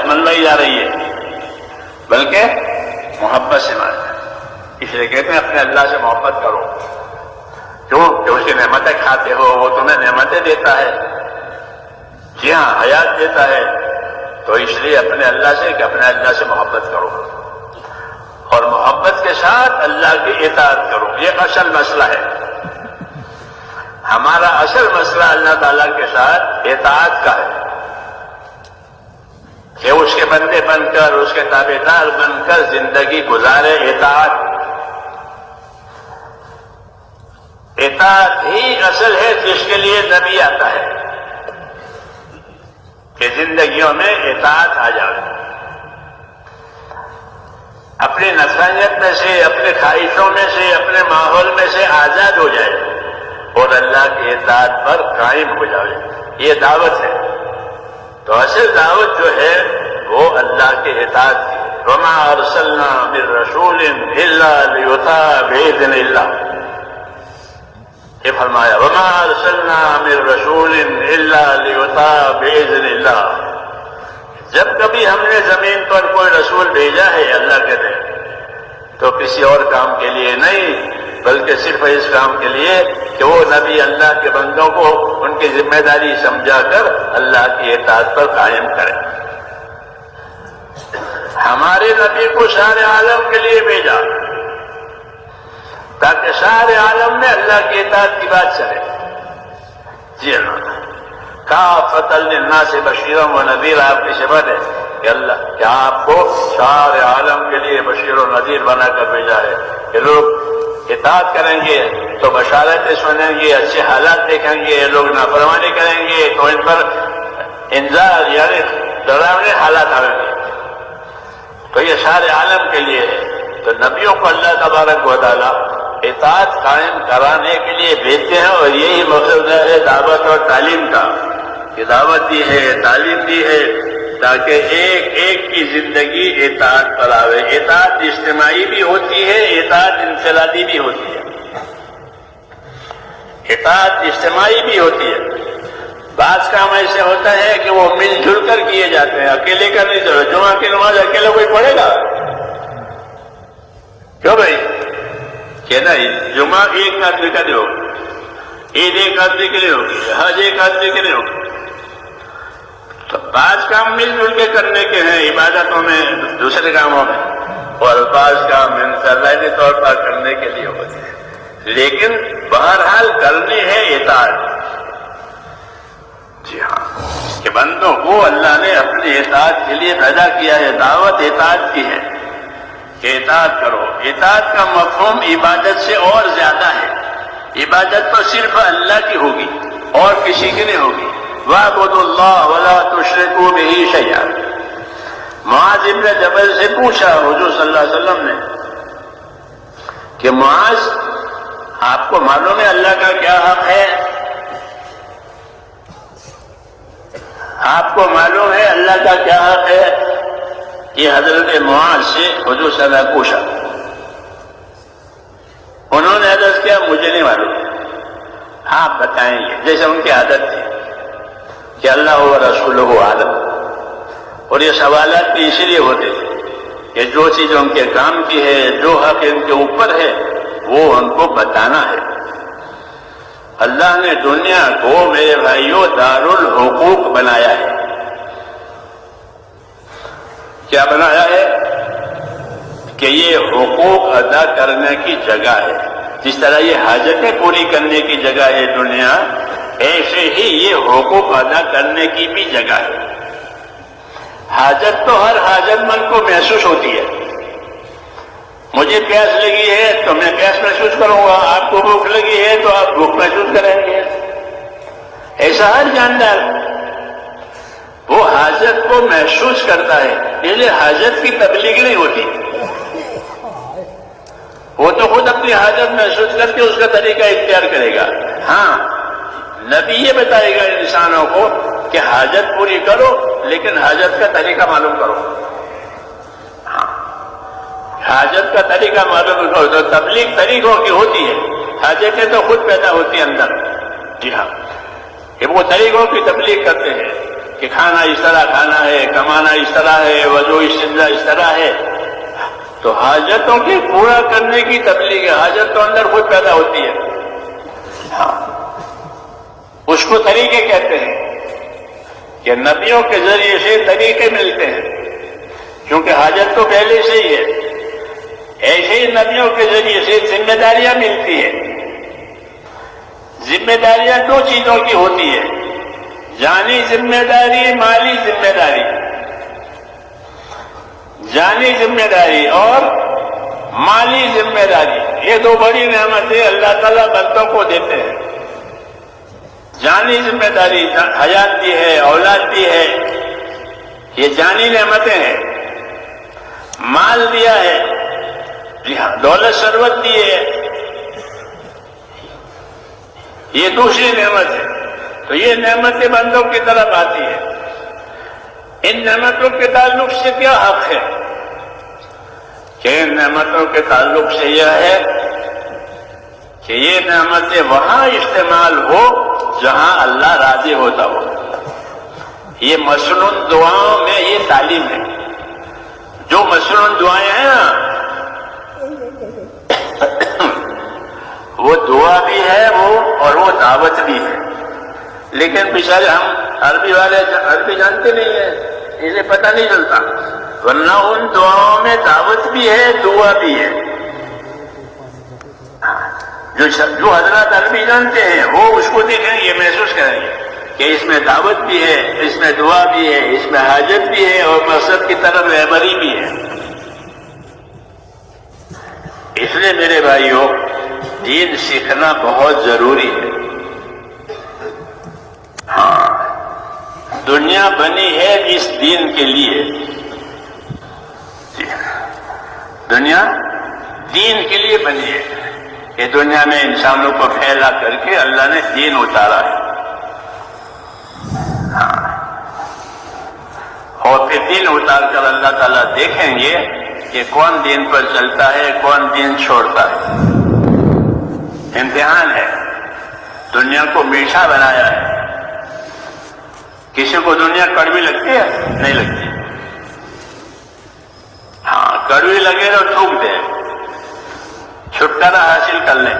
منوائی جا رہی ہے، بلکہ محبت سے مانتے ہیں. اس لیے کہتے ہیں اپنے اللہ سے محبت کرو. کیوں؟ کہ اس کی نعمتیں کھاتے ہو، وہ تمہیں نعمتیں دیتا ہے. جی ہاں، حیات دیتا ہے. تو اس لیے اپنے اللہ سے کہ اپنے اللہ سے محبت کرو اور محبت کے ساتھ اللہ کی اطاعت کرو. یہ اصل مسئلہ ہے. ہمارا اصل مسئلہ اللہ تعالیٰ کے ساتھ اطاعت کا ہے کہ اس کے بندے بن کر، اس کے تابعدار بن کر زندگی گزارے. اطاعت ہی اصل ہے جس کے لیے نبی آتا ہے کہ زندگیوں میں اطاعت آ جائے. اپنی نفسانیت میں سے، اپنے خواہشوں میں سے، اپنے ماحول میں سے آزاد ہو جائے اور اللہ کی اطاعت پر قائم ہو جائے. یہ دعوت ہے. تو اصل دعوت جو ہے وہ اللہ کی اطاعت کی. وما ارسلنا من رسول الا لیطاع باذن اللہ. یہ فرمایا وما ارسلنا من رسول الا لیطاع باذن اللہ. جب کبھی ہم نے زمین پر کوئی رسول بھیجا ہے اللہ کے دے تو کسی اور کام کے لیے نہیں، بلکہ صرف اس کام کے لیے کہ وہ نبی اللہ کے بندوں کو ان کی ذمہ داری سمجھا کر اللہ کی اطاعت پر قائم کرے. ہمارے نبی کو سارے عالم کے لیے بھیجا تاکہ سارے عالم میں اللہ کی اطاعت کی بات چلے. جی ہاں، کافۃ للناس بشیرا و نذیرا آپ کی صفت ہے کہ اللہ کہ آپ کو سارے عالم کے لیے بشیر و نذیر بنا کر بھیجا ہے کہ لوگ اطاعت کریں گے تو بشارتیں سنیں گے، اچھے حالات دیکھیں گے. لوگ نافرمانی کریں گے تو ان پر انذار یعنی ڈراونے حالات آئیں گے. تو یہ سارے عالم کے لیے ہے. تو نبیوں کو اللہ تبارک و تعالیٰ اطاعت قائم کرانے کے لیے بھیجتے ہیں اور یہی مقصد ہے دعوت اور تعلیم کا کہ دعوت دی ہے، تعلیم دی ہے تاکہ ایک ایک کی زندگی اطاعت پر آوے. اطاعت اجتماعی بھی ہوتی ہے، اطاعت انفرادی بھی ہوتی ہے. اطاعت اجتماعی بھی ہوتی ہے. بعض کام ایسے ہوتا ہے کہ وہ مل جل کر کیے جاتے ہیں، اکیلے کر نہیں سکتے. جمعہ کی نماز اکیلے کوئی پڑھے گا؟ کیوں بھائی؟ کہ نہیں، جمعہ ایک آدمی کا نہیں ہوگا، عید ایک آدمی کے لیے ہوگی، حج ایک آدمی کے لیے ہوگی. تو بعض کام مل جل کے کرنے کے ہیں عبادتوں میں، دوسرے کاموں میں، اور بعض کام انفرادی طور پر کرنے کے لیے ہوتے ہیں. لیکن بہرحال کرنی ہے اطاعت. جی ہاں، کہ بندوں کو اللہ نے اپنی اطاعت کے لیے پیدا کیا ہے. دعوت اطاعت کی ہے کہ اطاعت کرو. اطاعت کا مفہوم عبادت سے اور زیادہ ہے. عبادت تو صرف اللہ کی ہوگی اور کسی کی نہیں ہوگی. وَاعْبُدُوا اللَّهَ وَلَا تُشْرِكُوا بِهِ شَيْئًا. معاذ ابن جبل سے پوچھا حضور صلی اللہ علیہ وسلم نے کہ معاذ، آپ کو معلوم ہے اللہ کا کیا حق ہے؟ آپ کو معلوم ہے اللہ کا کیا حق ہے؟ یہ حضرت معاذ سے حضور صلی اللہ علیہ وسلم پوچھا. انہوں نے عرض کیا مجھے نہیں معلوم، آپ بتائیں گے. جیسے ان کی عادت تھی کہ اللہ و رسولہ عالم، اور یہ سوالات بھی اسی لیے ہوتے تھے کہ جو چیز ان کے کام کی ہے، جو حق ان کے اوپر ہے، وہ ان کو بتانا ہے۔ اللہ نے دنیا کو میرے بھائیوں دارالحقوق بنایا ہے۔ کیا بنایا ہے؟ کہ یہ حقوق ادا کرنے کی جگہ ہے۔ جس طرح یہ حاجتیں پوری کرنے کی جگہ ہے دنیا، ایسے ہی یہ حقوق ادا کرنے کی بھی جگہ ہے۔ حاجت تو ہر حاجت مند کو محسوس ہوتی ہے۔ مجھے پیاس لگی ہے تو میں پیاس محسوس کروں گا، آپ کو بھوک لگی ہے تو آپ بھوک محسوس کریں گے۔ ایسا ہر جاندار وہ حاجت کو محسوس کرتا ہے، اس لیے حاجت کی تبلیغ نہیں ہوتی۔ وہ تو خود اپنی حاجت محسوس کر کے اس کا طریقہ اختیار کرے گا۔ ہاں، نبی یہ بتائے گا انسانوں کو کہ حاجت پوری کرو، لیکن حاجت کا طریقہ معلوم کرو۔ ہاں، حاجت کا طریقہ معلوم کرو تو تبلیغ طریقوں کی ہوتی ہے، حاجتیں تو خود پیدا ہوتی ہیں اندر۔ جی ہاں، یہ وہ طریقوں کی تبلیغ کرتے ہیں کہ کھانا اس طرح کھانا ہے، کمانا اس طرح ہے، وضو استنجا اس طرح ہے۔ تو حاجتوں کے پورا کرنے کی تبلیغ ہے، حاجت تو اندر خود پیدا ہوتی ہے۔ ہاں، اس کو طریقے کہتے ہیں کہ نبیوں کے ذریعے سے طریقے ملتے ہیں، کیونکہ حاجت تو پہلے سے ہی ہے۔ ایسے ہی نبیوں کے ذریعے سے ذمہ داریاں ملتی ہیں۔ ذمہ داریاں دو چیزوں کی ہوتی ہے، جانی ذمہ داری، مالی ذمہ داری۔ جانی ذمہ داری اور مالی ذمہ داری، یہ دو بڑی نعمتیں اللہ تعالیٰ بندوں کو دیتے ہیں۔ جانی ذمہ داری، حیات دی ہے، اولاد دی ہے، یہ جانی نعمتیں ہیں۔ مال دیا ہے، جی ہاں، دولت ثروت دی ہے، یہ دوسری نعمت ہے۔ تو یہ نعمتیں بندوں کی طرف آتی ہے۔ ان نعمتوں کے تعلق سے کیا حق ہے؟ کہ ان نعمتوں کے تعلق سے یہ ہے کہ یہ نعمتیں وہاں استعمال ہو جہاں اللہ راضی ہوتا ہو۔ یہ مسنون دعاؤں میں یہ تعلیم ہے۔ جو مسنون دعائیں ہیں نا، وہ دعا بھی ہے اور وہ دعوت بھی ہے، لیکن بیچارے ہم عربی والے عربی جانتے نہیں ہیں، اسے پتہ نہیں چلتا، ورنہ ان دعاؤں میں دعوت بھی ہے، دعا بھی ہے۔ جو حضرات عربی جانتے ہیں وہ اس کو دیکھیں گے، یہ محسوس کریں گے کہ اس میں دعوت بھی ہے، اس میں دعا بھی ہے، اس میں حاجت بھی ہے اور مقصد کی طرف رہبری بھی ہے۔ اس لیے میرے بھائیوں، دین سیکھنا بہت ضروری ہے۔ ہاں، دنیا بنی ہے اس دین کے لیے۔ دنیا دین کے لیے بنی ہے کہ دنیا میں انسانوں کو پھیلا کر کے اللہ نے دین اتارا ہے۔ ہاں، اور پھر دین اتار کر اللہ تعالیٰ دیکھیں گے کہ کون دین پر چلتا ہے، کون دین چھوڑتا ہے۔ امتحان ہے۔ دنیا کو میٹھا بنایا ہے۔ کسی کو دنیا کڑوی لگتی ہے؟ نہیں لگتی۔ ہاں، کڑوی لگے تو تھوک دیں، چھٹکارا حاصل کر لیں،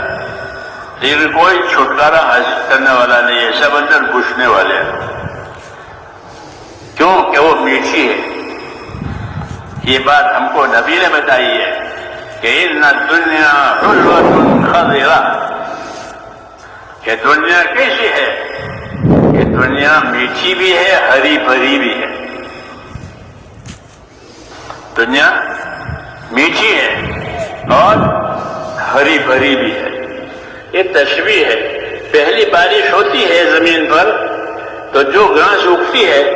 لیکن کوئی چھٹکارا حاصل کرنے والا نہیں ہے، سب اندر گھسنے والے ہیں۔ کیوں کہ وہ میٹھی ہے۔ یہ بات ہم کو نبی نے بتائی ہے کہ ان الدنیا حلوۃ خضرہ، کہ دنیا کیسی ہے؟ کہ دنیا میٹھی بھی ہے، ہری بھری بھی ہے۔ دنیا میٹھی ہے اور ہری بھری بھی ہے۔ یہ تشبیہ ہے۔ پہلی بارش ہوتی ہے زمین پر تو جو گھاس اگتی ہے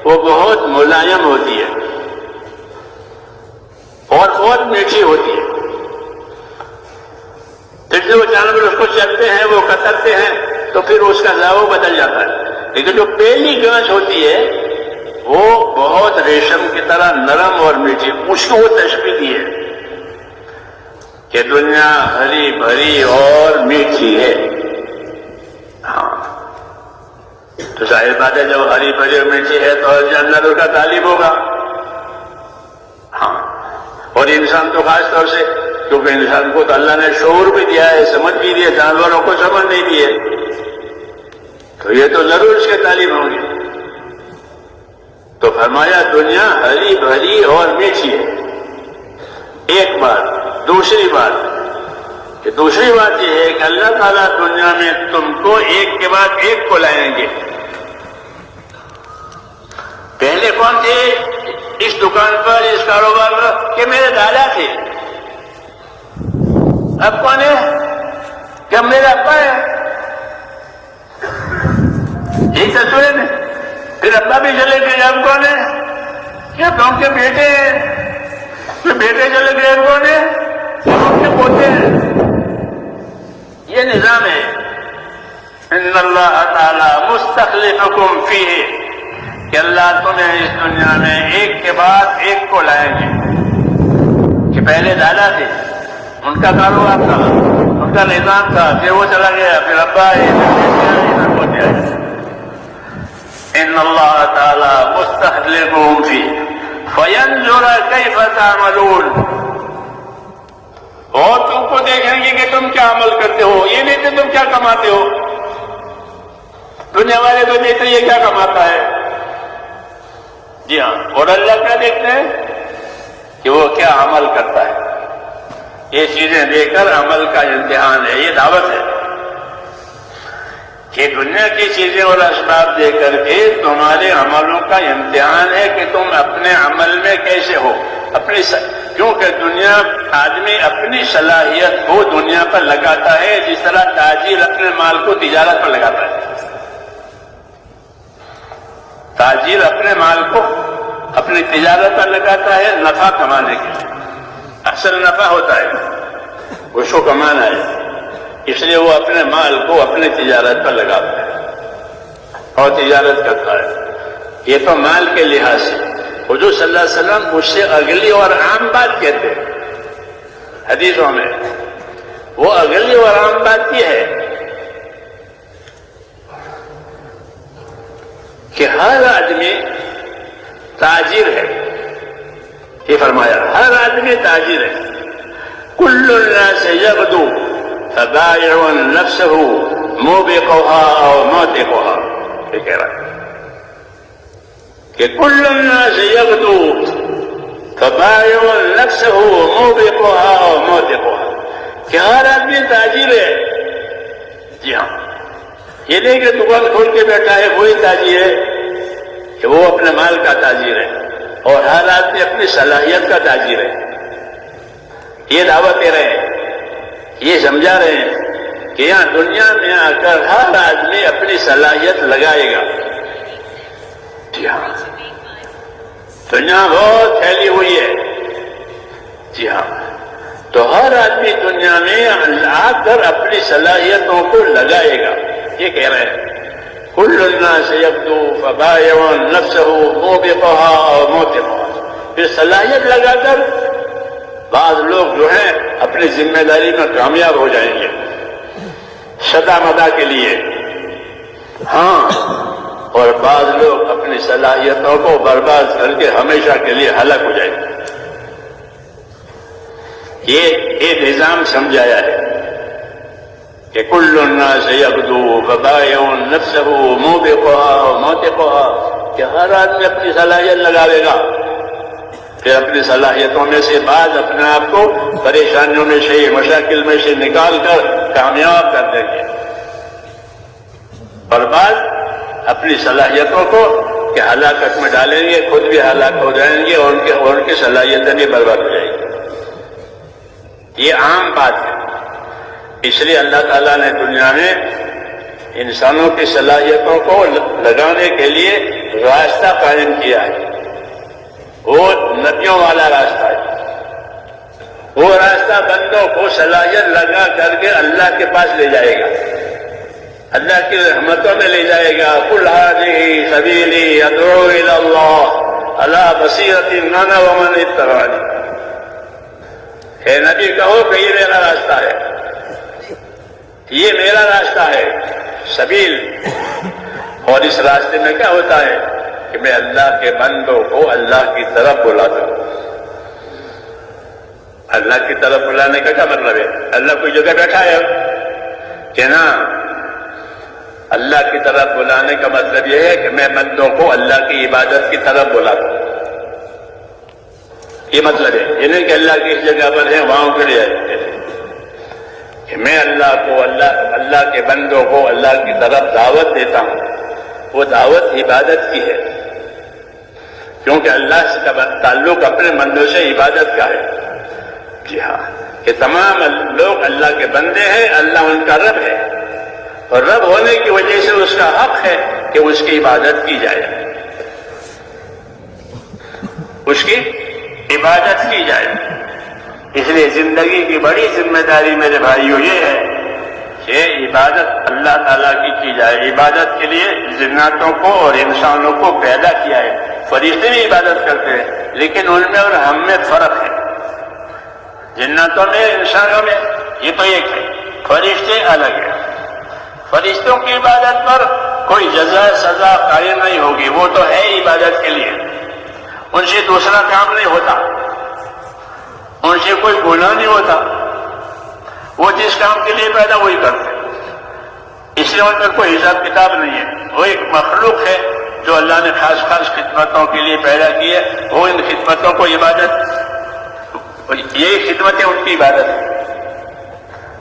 وہ بہت ملائم ہوتی ہے اور بہت میٹھی ہوتی ہے۔ پھر جو جانور اس کو چلتے ہیں، وہ کترتے ہیں تو پھر اس کا ذائقہ بدل جاتا ہے۔ لیکن جو پہلی گھاس ہوتی ہے وہ بہت ریشم کی طرح نرم اور میٹھی، اس کو وہ تشبیہ دی ہے کہ دنیا ہری بھری اور میٹھی ہے۔ ہاں، تو ظاہر بات ہے جب ہری بھری مرچی ہے تو جنت اس کا طالب ہوگا. ہاں، اور انسان تو خاص طور سے، کیونکہ انسان کو تو اللہ نے شعور بھی دیا ہے، سمجھ بھی دیا، جانوروں کو سمجھ نہیں دیے، تو یہ تو ضرور اس کے طالب ہوں گے. تو فرمایا دنیا ہری بھری اور میٹھی ہے، ایک بات. دوسری بات یہ ہے کہ اللہ تعالیٰ دنیا میں تم کو ایک کے بعد ایک کو لائیں گے. پہلے کون تھے اس دکان پر، اس کاروبار پر؟ کہ میرے دادا تھے. اب کون ہے؟ کہ میرا ابا ہے. یہی تصویر ہے. پھر ابا بھی چلے گئے، اب کون ہے؟ کیا ان کے بیٹے ہیں؟ پھر بیٹے چلے گئے، اب کون ہے؟ ان کے پوتے ہیں. یہ نظام ہے. ان اللہ تعالی مستخلفکم فیہ، کہ اللہ تمہیں اس دنیا میں ایک کے بعد ایک کو لائیں گے. کہ پہلے دادا تھے، ان کا کاروبار تھا، ان کا نظام تھا، پھر وہ چلا گیا، پھر ابا آئے، پھر پوتے آئے. ان اللہ تعالی مستخلفکم فیہ فینظر کیف تعملون، اور تم کو دیکھیں گے کہ تم کیا عمل کرتے ہو. یہ نہیں کہ تم کیا کماتے ہو. دنیا والے تو دیکھتے یہ کیا کماتا ہے. جی ہاں، اور اللہ کیا دیکھتے ہیں کہ وہ کیا عمل کرتا ہے. یہ چیزیں دیکھ کر عمل کا امتحان ہے. یہ دعوت ہے کہ دنیا کی چیزیں اور اسباب دیکھ کر کے تمہارے عملوں کا امتحان ہے کہ تم اپنے عمل میں کیسے ہو. کیونکہ دنیا آدمی اپنی صلاحیت کو دنیا پر لگاتا ہے، جس طرح تاجر اپنے مال کو تجارت پر لگاتا ہے. تاجر اپنے مال کو اپنی تجارت پر لگاتا ہے نفع کمانے کے لیے. اصل نفع ہوتا ہے، اس کو کمانا ہے، اس لیے وہ اپنے مال کو اپنی تجارت پر لگاتا ہے اور تجارت کرتا ہے. یہ تو مال کے لحاظ سے. حضور صلی اللہ علیہ وسلم مجھ سے اگلی اور عام بات کہتے ہیں حدیثوں میں. وہ اگلی اور عام بات یہ ہے کہ ہر آدمی تاجر ہے. یہ فرمایا ہر آدمی تاجر ہے. کل الناس یغدو فبائع نفسه موبقها او موتقها. یہ کہہ رہا ہے کہ کل الناس یغدو فبائع نفسه موبقها او موتقها، کہ ہر آدمی تاجر ہے. جی ہاں، یہ نہیں کہ دکان کھول کے بیٹھا ہے وہی تاجر ہے، کہ وہ اپنے مال کا تاجر ہے، اور ہر آدمی اپنی صلاحیت کا تاجر ہے. یہ دعوت دے رہے ہیں، یہ سمجھا رہے ہیں کہ یہاں دنیا میں آ کر ہر آدمی اپنی صلاحیت لگائے گا. جی ہاں، دنیا بہت پھیلی ہوئی ہے. جی ہاں، تو ہر آدمی دنیا میں آ کر اپنی صلاحیتوں کو لگائے گا. یہ کہہ رہے ہیں کل الناس یغدو فبائع نفسه موبقها او موتقها. پھر صلاحیت لگا کر بعض لوگ جو ہیں اپنی ذمہ داری میں کامیاب ہو جائیں گے شدا مدا کے لیے. ہاں، اور بعض لوگ اپنی صلاحیتوں کو برباد کر کے ہمیشہ کے لیے ہلاک ہو جائیں گے. یہ نظام سمجھایا ہے کہ کل الناس یغدو فبائع نفسه موبقها موتقها، کہ ہر آدمی اپنی صلاحیت لگاوے گا، پھر اپنی صلاحیتوں میں سے بعض اپنے آپ کو پریشانیوں میں سے مشاکل میں سے نکال کر کامیاب کر دیں گے، اور بعض اپنی صلاحیتوں کو کہ ہلاکت میں ڈالیں گے، خود بھی ہلاک ہو جائیں گے اور ان کی صلاحیتیں بھی برباد ہو جائیں گی. یہ عام بات ہے. اس لیے اللہ تعالیٰ نے دنیا میں انسانوں کی صلاحیتوں کو لگانے کے لیے راستہ قائم کیا ہے. وہ ندیوں والا راستہ ہے. وہ راستہ بندوں کو صلاحیت لگا کر کے اللہ کے پاس لے جائے گا، اللہ کی رحمتوں میں لے جائے گا. قل هذه سبیلی ادعو الی اللہ علی بصیرۃ انا ومن اتبعنی. اے نبی کہو کہ یہ میرا راستہ ہے، یہ میرا راستہ ہے. سبیل اور اس راستے میں کیا ہوتا ہے کہ میں اللہ کے بندوں کو اللہ کی طرف بلاتا ہوں. اللہ کی طرف بلانے کا کیا مطلب ہے؟ اللہ کوئی جگہ بیٹھا ہے کہ نا، اللہ کی طرف بلانے کا مطلب یہ ہے کہ میں بندوں کو اللہ کی عبادت کی طرف بلاتا ہوں. یہ مطلب ہے، یہ نہیں کہ اللہ کی اس جگہ پر ہے وہاں کے لیے کہ میں اللہ کے بندوں کو اللہ کی طرف دعوت دیتا ہوں. وہ دعوت عبادت کی ہے، کیونکہ اللہ سے تعلق اپنے بندوں سے عبادت کا ہے. جی ہاں، کہ تمام لوگ اللہ کے بندے ہیں، اللہ ان کا رب ہے، اور رب ہونے کی وجہ سے اس کا حق ہے کہ اس کی عبادت کی جائے، اس کی عبادت کی جائے. اس لیے زندگی کی بڑی ذمہ داری میرے بھائیوں یہ ہے کہ عبادت اللہ تعالیٰ کی جائے. عبادت کے لیے جناتوں کو اور انسانوں کو پیدا کیا ہے. فرشتے بھی عبادت کرتے ہیں، لیکن ان میں اور ہم میں فرق ہے. جناتوں میں انسانوں میں یہ تو ایک ہے، فرشتے الگ ہیں. فرشتوں کی عبادت پر کوئی جزا سزا قائم نہیں ہوگی، وہ تو ہے عبادت کے لیے، ان سے دوسرا کام نہیں ہوتا، ان سے کوئی گناہ نہیں ہوتا. وہ جس کام کے لیے پیدا وہی کرتے، اس لیے ان پر کوئی حساب کتاب نہیں ہے. وہ ایک مخلوق ہے جو اللہ نے خاص خاص خدمتوں کے لیے پیدا کی ہے. وہ ان خدمتوں کو عبادت، یہی خدمتیں ان کی عبادت ہے.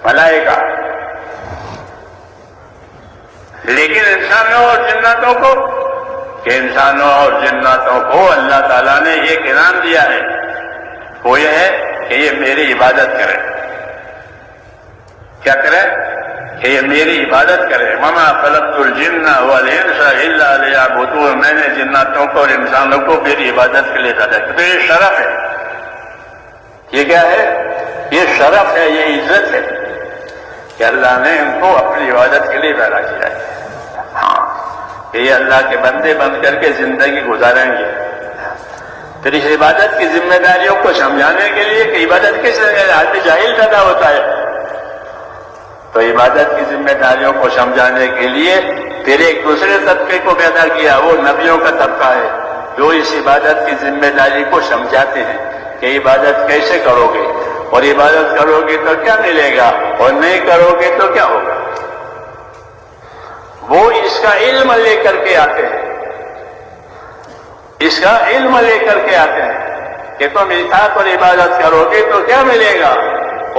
ملائکہ، لیکن انسانوں اور جناتوں کو، کہ انسانوں اور جناتوں کو اللہ تعالیٰ نے ایک انعام دیا ہے، وہ یہ ہے کہ یہ میری عبادت کرے. کیا کرے؟ کہ یہ میری عبادت کرے. وما خلقت الجن والانس الا لیعبدون. میں نے جناتوں کو اور انسانوں کو میری عبادت کے لیے پیدا کیا. یہ شرف ہے. یہ کیا ہے؟ یہ شرف ہے، یہ عزت ہے کہ اللہ نے ان کو اپنی عبادت کے لیے پیدا کیا ہے. ہاں، کہ یہ اللہ کے بندے بن کر کے زندگی گزاریں گے. پھر اس عبادت کی ذمہ داریوں کو سمجھانے کے لیے کہ عبادت کس آدمی جاہل پیدا ہوتا ہے، تو عبادت کی ذمہ داریوں کو سمجھانے کے لیے پھر ایک دوسرے طبقے کو پیدا کیا. وہ نبیوں کا طبقہ ہے جو اس عبادت کی ذمہ داری کو سمجھاتے ہیں کہ عبادت کیسے کرو گے، اور عبادت کرو گے تو کیا ملے گا، اور نہیں کرو گے تو کیا ہوگا. وہ اس کا علم لے کر کے آتے ہیں، اس کا علم لے کر کے آتے ہیں کہ تم اطاعت اور عبادت کرو گے تو کیا ملے گا،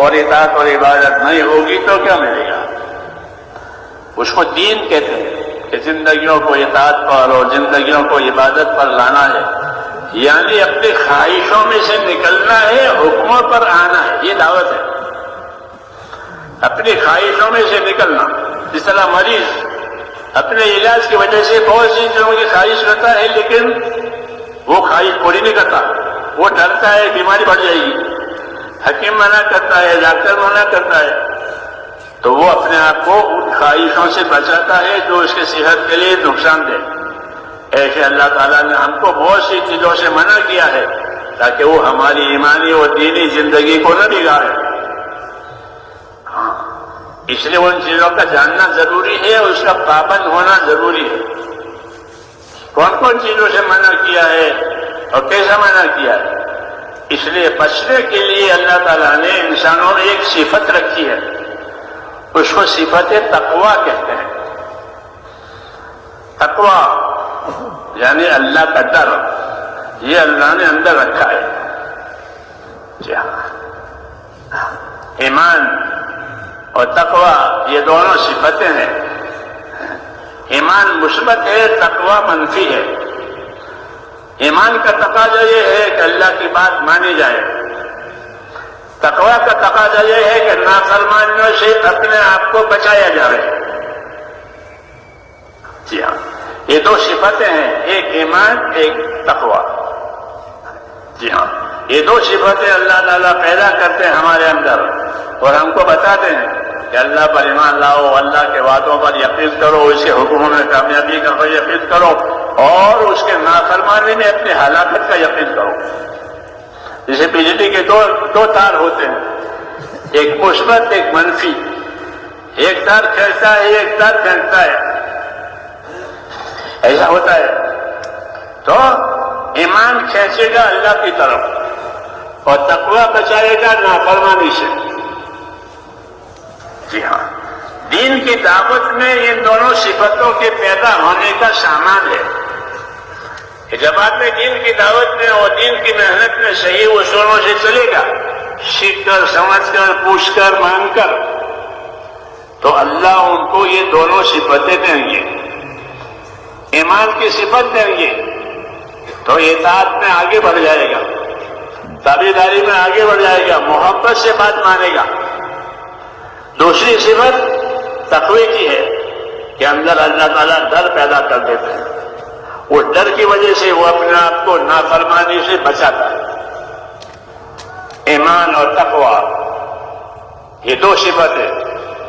اور اطاعت اور عبادت نہیں ہوگی تو کیا ملے گا. اس کو دین کہتے ہیں کہ زندگیوں کو اطاعت پر اور زندگیوں کو عبادت پر لانا ہے، یعنی اپنی خواہشوں میں سے نکلنا ہے، حکموں پر آنا ہے. یہ دعوت ہے، اپنی خواہشوں میں سے نکلنا. جس طرح مریض اپنے علاج کی وجہ سے بہت سی چیزوں کی خواہش کرتا ہے، لیکن وہ خواہش پوری نہیں کرتا. وہ ڈرتا ہے بیماری بڑھ جائے گی، حکیم منع کرتا ہے، ڈاکٹر منع کرتا ہے، تو وہ اپنے آپ کو ان خواہشوں سے بچاتا ہے جو اس کے صحت کے لیے نقصان دہ. ایسے اللہ تعالیٰ نے ہم کو بہت سی چیزوں سے منع کیا ہے تاکہ وہ ہماری ایمانی اور دینی زندگی کو نہ بگاڑے. اس لیے ان چیزوں کا جاننا ضروری ہے، اس کا پابند ہونا ضروری ہے. کون کون چیزوں سے منع کیا ہے اور کیسا منع کیا ہے. اس لیے بچنے کے لیے اللہ تعالیٰ نے انسانوں نے ایک صفت رکھی ہے، اس کو صفت تقویٰ کہتے ہیں. تقویٰ یعنی اللہ کا ڈر، یہ اللہ نے اندر رکھا ہے. جی ہاں، ایمان اور تقویٰ یہ دونوں صفتیں ہیں. ایمان مثبت ہے، تقویٰ منفی ہے. ایمان کا تقاضا یہ ہے کہ اللہ کی بات مانی جائے، تقویٰ کا تقاضا یہ ہے کہ نافرمانیوں سے اپنے آپ کو بچایا جائے. جی ہاں، یہ دو صفتیں ہیں، ایک ایمان ایک تقویٰ. جی ہاں، یہ دو صفتیں اللہ تعالیٰ پیدا کرتے ہیں ہمارے اندر اور ہم کو بتاتے ہیں کہ اللہ پر ایمان لاؤ، اللہ کے وعدوں پر یقین کرو، اس کے حکموں میں کامیابی کا یقین کرو، اور اس کے نافرمانی میں اپنی ہلاکت کا یقین کرو. جیسے بجلی کے دو تار ہوتے ہیں، ایک مثبت ایک منفی. ایک تار کھینچتا ہے، ایک تار پھینکتا ہے. ایسا ہوتا ہے تو ایمان کھینچے گا اللہ کی طرف اور تقویٰ بچائے گا نافرمانی سے۔ جی ہاں، دین کی دعوت میں ان دونوں صفتوں کے پیدا ہونے کا سامان ہے کہ جب آدمی دین کی دعوت میں اور دین کی محنت میں صحیح اصولوں سے چلے گا، سیکھ کر، سمجھ کر، پوچھ کر، مان کر، تو اللہ ان کو یہ دونوں صفتیں دیں گے، ایمان کی صفت دیں گے، تو اطاعت میں آگے بڑھ جائے گا، تابعداری میں آگے بڑھ جائے گا، محبت سے بات مانے گا۔ دوسری صفت تقوی کی ہے کہ اندر اللہ تعالیٰ ڈر پیدا کر دیتے ہیں، وہ ڈر کی وجہ سے وہ اپنے آپ کو نافرمانی سے بچاتا ہے۔ ایمان اور تقوی یہ دو صفتیں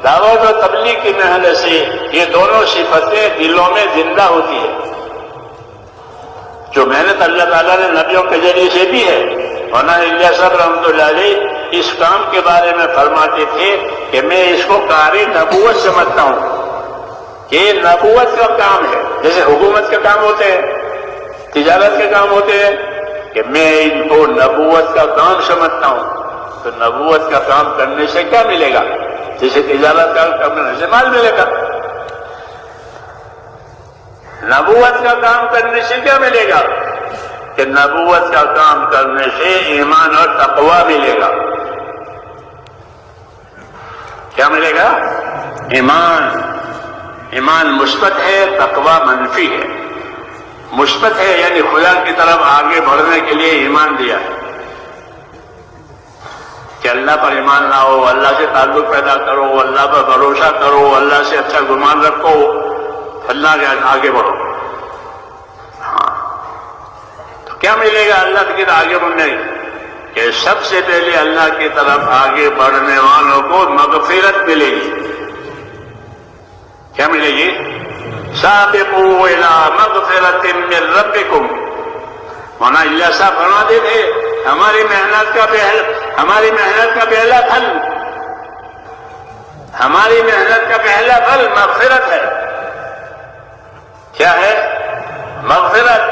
دعوت اور تبلیغ کی محنت سے یہ دونوں صفتیں دلوں میں زندہ ہوتی ہے۔ جو محنت اللہ تعالیٰ نے نبیوں کے ذریعے سے دی ہے، مولانا الیاس صاحب رحمۃ اللہ علیہ اس کام کے بارے میں فرماتے تھے کہ میں اس کو کار نبوت سمجھتا ہوں کہ یہ نبوت کا کام ہے، جیسے حکومت کے کام ہوتے ہیں، تجارت کے کام ہوتے ہیں، کہ میں ان کو نبوت کا کام سمجھتا ہوں۔ تو نبوت کا کام کرنے سے کیا ملے گا؟ جیسے تجارت کا کام کرنے سے مال ملے گا، نبوت کا کام کرنے سے کیا ملے گا؟ کہ نبوت کا کام کرنے سے ایمان اور تقوی ملے گا۔ کیا ملے گا؟ ایمان مثبت ہے، تقوی منفی ہے۔ مثبت ہے یعنی خدا کی طرف آگے بڑھنے کے لیے ایمان دیا ہے کہ اللہ پر ایمان لاؤ، اللہ سے تعلق پیدا کرو، اللہ پر بھروسہ کرو، اللہ سے اچھا گمان رکھو، اللہ کے آگے بڑھو۔ ہاں، تو کیا ملے گا اللہ کی طرف آگے بڑھنے؟ کہ سب سے پہلے اللہ کی طرف آگے بڑھنے والوں کو مغفرت ملے گی۔ کیا ملے گی؟ سابقوا الی مغفرۃ من ربکم۔ مولانا الیاس صاحب فرماتے تھے ہماری محنت کا پہلا پھل مغفرت ہے۔ کیا ہے؟ مغفرت،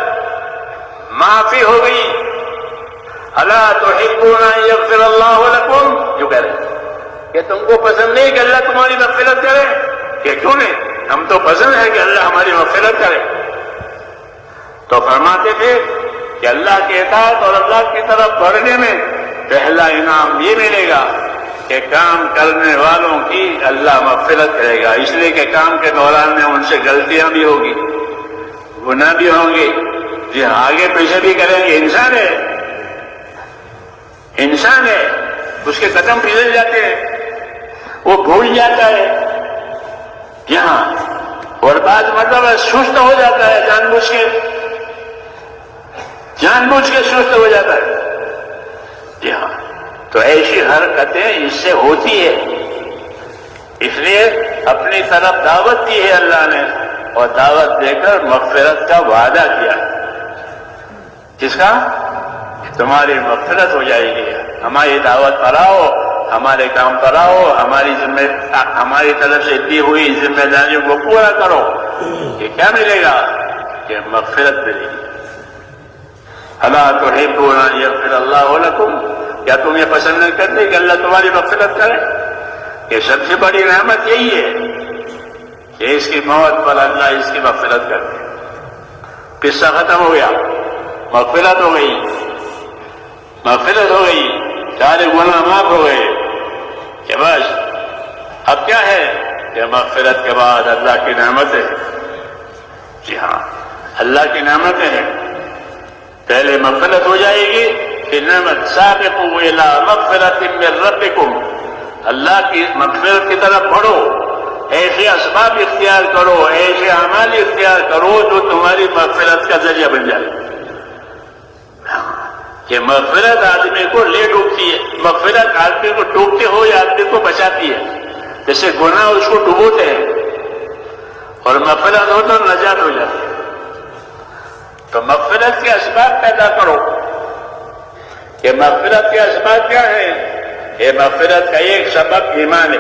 معافی ہو گئی۔ الا تحبون ان یغفر اللہ لکم، جو کہہ رہے کہ تم کو پسند نہیں کہ اللہ تمہاری مغفرت کرے؟ کہ کیوں نہیں؟ ہم تو پسند ہے کہ اللہ ہماری مغفرت کرے۔ تو فرماتے تھے کہ اللہ کی اطاعت اور اللہ کی طرف بڑھنے میں پہلا انعام یہ ملے گا کہ کام کرنے والوں کی اللہ مغفرت کرے گا، اس لیے کہ کام کے دوران میں ان سے غلطیاں بھی ہوگی، گناہ بھی ہوں گے، جی آگے پیچھے بھی کریں گے، انسان ہے، اس کے قدم پھسل جاتے ہیں، وہ بھول جاتا ہے یہاں، اور بعض مطلب سست ہو جاتا ہے، جان بوجھ کے سست ہو جاتا ہے۔ جی ہاں، تو ایسی حرکتیں اس سے ہوتی ہے، اس لیے اپنی طرف دعوت دی ہے اللہ نے، اور دعوت دے کر مغفرت کا وعدہ کیا۔ کس کا؟ تمہاری مغفرت ہو جائے گی، ہماری دعوت پر آؤ، ہمارے کام پر آؤ، ہماری طرف سے دی ہوئی ذمہ داریوں کو پورا کرو۔ یہ کیا ملے گا؟ کہ مغفرت ملے گی۔ الا تحبون ان یغفر اللہ لکم، کیا تم یہ پسند نہیں کرتے کہ اللہ تمہاری مغفرت کرے؟ کہ سب سے بڑی نعمت یہی ہے کہ اس کی موت پر اللہ اس کی مغفرت کرتے۔ قصہ ختم ہو گیا، مغفرت ہو گئی، سارے گناہ معاف ہو گئے، کہ بس اب کیا ہے کہ مغفرت کے بعد اللہ کی نعمت ہے۔ جی ہاں، اللہ کی نعمتیں ہیں، پہلے مغفرت ہو جائے گی، پھر نعمت۔ سابقوا الی مغفرۃ من ربکم، اللہ کی مغفرت کی طرف بڑھو، ایسے اسباب اختیار کرو، ایسے اعمال اختیار کرو جو تمہاری مغفرت کا ذریعہ بن جائے۔ کہ مغفرت آدمی کو لے ڈوبتی ہے، مغفرت آدمی کو ڈوبتے ہو یا آدمی کو بچاتی ہے، جیسے گناہ اس کو ڈبوتے ہیں اور مغفرت ہو تو نجات ہو جاتی ہے۔ تو مغفرت کے اسباب پیدا کرو، کہ مغفرت کے اسباب کیا ہیں؟ یہ مغفرت کا ایک سبب ایمان ہے،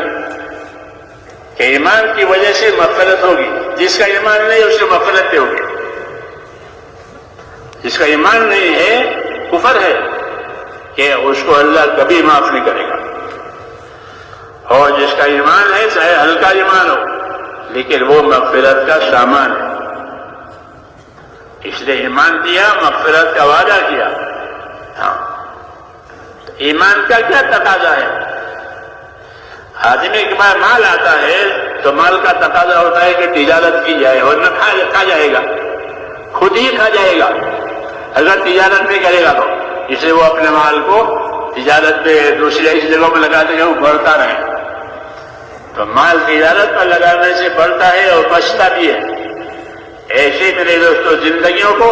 کہ ایمان کی وجہ سے مغفرت ہوگی، جس کا ایمان نہیں اس سے مغفرت نہیں ہوگی۔ جس کا ایمان نہیں ہے کفر ہے کہ اس کو اللہ کبھی معاف نہیں کرے گا، اور جس کا ایمان ہے چاہے ہلکا ایمان ہو لیکن وہ مغفرت کا سامان ہے، اس لیے ایمان دیا، مغفرت کا وعدہ کیا۔ ہاں، ایمان کا کیا تقاضا ہے؟ آدمی کے پاس مال آتا ہے تو مال کا تقاضا ہوتا ہے کہ تجارت کی جائے، ورنہ کھا جائے گا، خود ہی کھا جائے گا اگر تجارت نہیں کرے گا تو، اس لیے وہ اپنے مال کو تجارت پہ دوسری ایسی جگہوں میں لگاتے ہیں وہ بڑھتا رہے۔ تو مال تجارت پر لگانے سے بڑھتا ہے اور بچتا بھی ہے۔ ایسے میرے دوستوں زندگیوں کو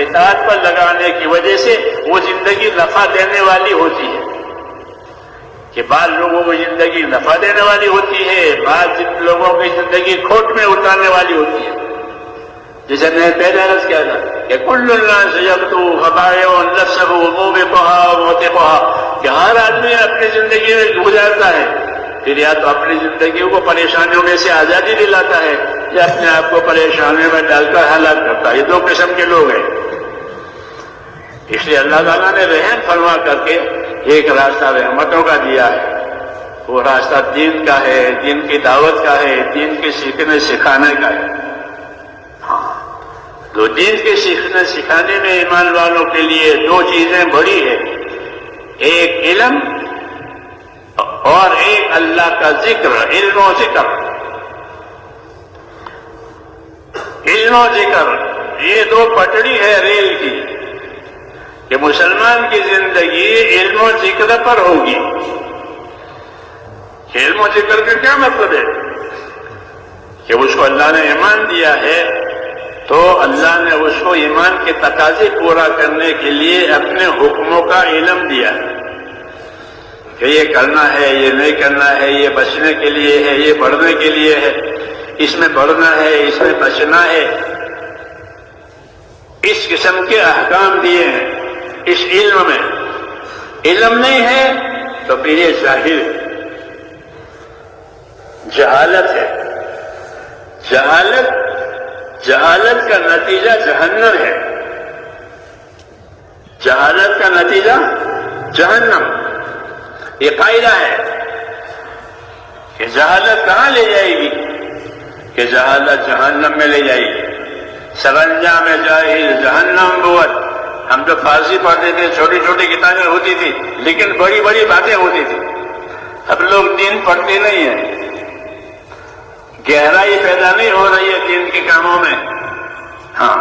اطاعت پر لگانے کی وجہ سے وہ زندگی نفع دینے والی ہوتی ہے، کہ بعض لوگوں کی زندگی نفع دینے والی ہوتی ہے، بعض لوگوں کی زندگی کھوٹ میں اتارنے والی ہوتی ہے۔ جیسے میں پہلے عرض کیا تھا کہ کل الناس یغدو فبائع نفسه موبقها وموتقها، کہ ہر آدمی اپنی زندگی میں گزارتا ہے، پھر یا تو اپنی زندگیوں کو پریشانیوں میں سے آزادی دلاتا ہے یا اپنے آپ کو پریشانیوں میں ڈال کر ہلاک کرتا ہے۔ یہ دو قسم کے لوگ ہیں۔ اس لیے اللہ تعالیٰ نے رحم فرما کر کے ایک راستہ رحمتوں کا دیا ہے، وہ راستہ دین کا ہے، دین کی دعوت کا ہے، دین کے سیکھنے سکھانے کا ہے۔ تو دین کے سیکھنے سکھانے میں ایمان والوں کے لیے دو چیزیں بڑی ہیں، ایک علم اور ایک اللہ کا ذکر، علم و ذکر۔ علم و ذکر یہ دو پٹڑی ہے ریل کی، کہ مسلمان کی زندگی علم و ذکر پر ہوگی۔ علم و ذکر کا کیا مطلب ہے؟ کہ اس کو اللہ نے ایمان دیا ہے تو اللہ نے اس کو ایمان کے تقاضے پورا کرنے کے لیے اپنے حکموں کا علم دیا ہے، کہ یہ کرنا ہے، یہ نہیں کرنا ہے، یہ بچنے کے لیے ہے، یہ بڑھنے کے لیے ہے، اس میں بڑھنا ہے، اس میں بچنا ہے۔ اس قسم کے احکام دیے ہیں اس علم میں۔ علم نہیں ہے تو پھر یہ جاہل ہے، جہالت ہے۔ جہالت کا نتیجہ جہنم ہے، جہالت کا نتیجہ جہنم۔ یہ قاعدہ ہے کہ جہالت کہاں لے جائے گی؟ کہ جہالت جہنم میں لے جائے گی۔ سرانجام جاہل جہنم بود۔ ہم تو فارسی پڑھتے تھے، چھوٹی چھوٹی کتابیں ہوتی تھی لیکن بڑی بڑی باتیں ہوتی تھی۔ اب لوگ دین پڑھتے نہیں ہیں، گہرائی پیدا نہیں ہو رہی ہے دین کے کاموں میں۔ ہاں،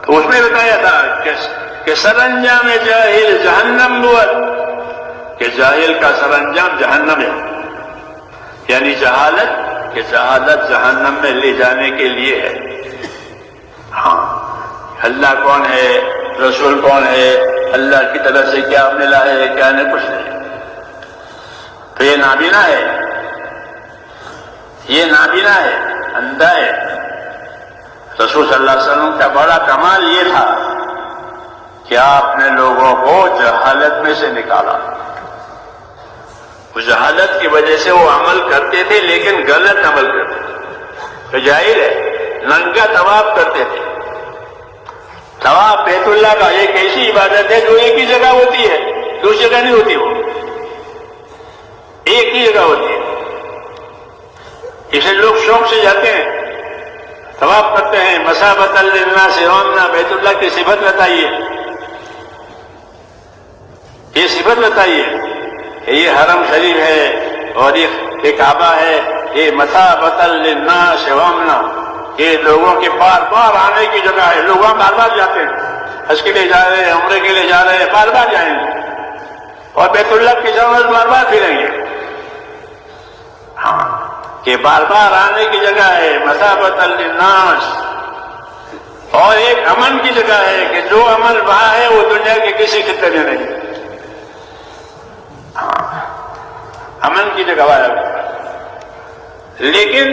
تو اس میں بتایا تھا کہ سرانجام جاہل جہنم بود، کہ جاہل کا سرانجام جہنم ہے، یعنی جہالت جہنم میں لے جانے کے لیے ہے۔ ہاں، اللہ کون ہے، رسول کون ہے، اللہ کی طرف سے کیا ملا ہے، کیا نہیں، کچھ نہیں۔ تو یہ نابینا ہے، یہ نابینا ہے، اندھا ہے۔ رسول صلی اللہ علیہ وسلم کا بڑا کمال یہ تھا کہ آپ نے لوگوں کو جہالت میں سے نکالا۔ اس جہالت کی وجہ سے وہ عمل کرتے تھے لیکن غلط عمل کرتے تھے۔ تو جاہل ہے، ننگا طواف کرتے تھے۔ طواف بیت اللہ کا ایک ایسی عبادت ہے جو ایک ہی جگہ ہوتی ہے، دوسری جگہ نہیں ہوتی، وہ ایک ہی جگہ ہوتی ہے۔ اسے لوگ شوق سے جاتے ہیں، طواف کرتے ہیں، مثابۃ للناس یومنا، بیت اللہ کی صفت بتائیے، یہ صفت بتائیے کہ یہ حرم شریف ہے اور یہ کعبہ ہے، یہ مثابۃ للناس یومنا، یہ لوگوں کے بار بار آنے کی جگہ ہے۔ لوگ وہاں بار بار جاتے ہیں، حج کے لیے جا رہے ہیں، عمرے کے لیے جا رہے ہیں، بار بار جائیں گے اور بیت اللہ کی جگہ بار بار پھریں گے۔ ہاں، کہ بار بار آنے کی جگہ ہے، مثابۃ للناس، اور ایک امن کی جگہ ہے کہ جو عمل وہاں ہے وہ دنیا کے کسی خطے میں نہیں۔ امن کی جگہ ہے، لیکن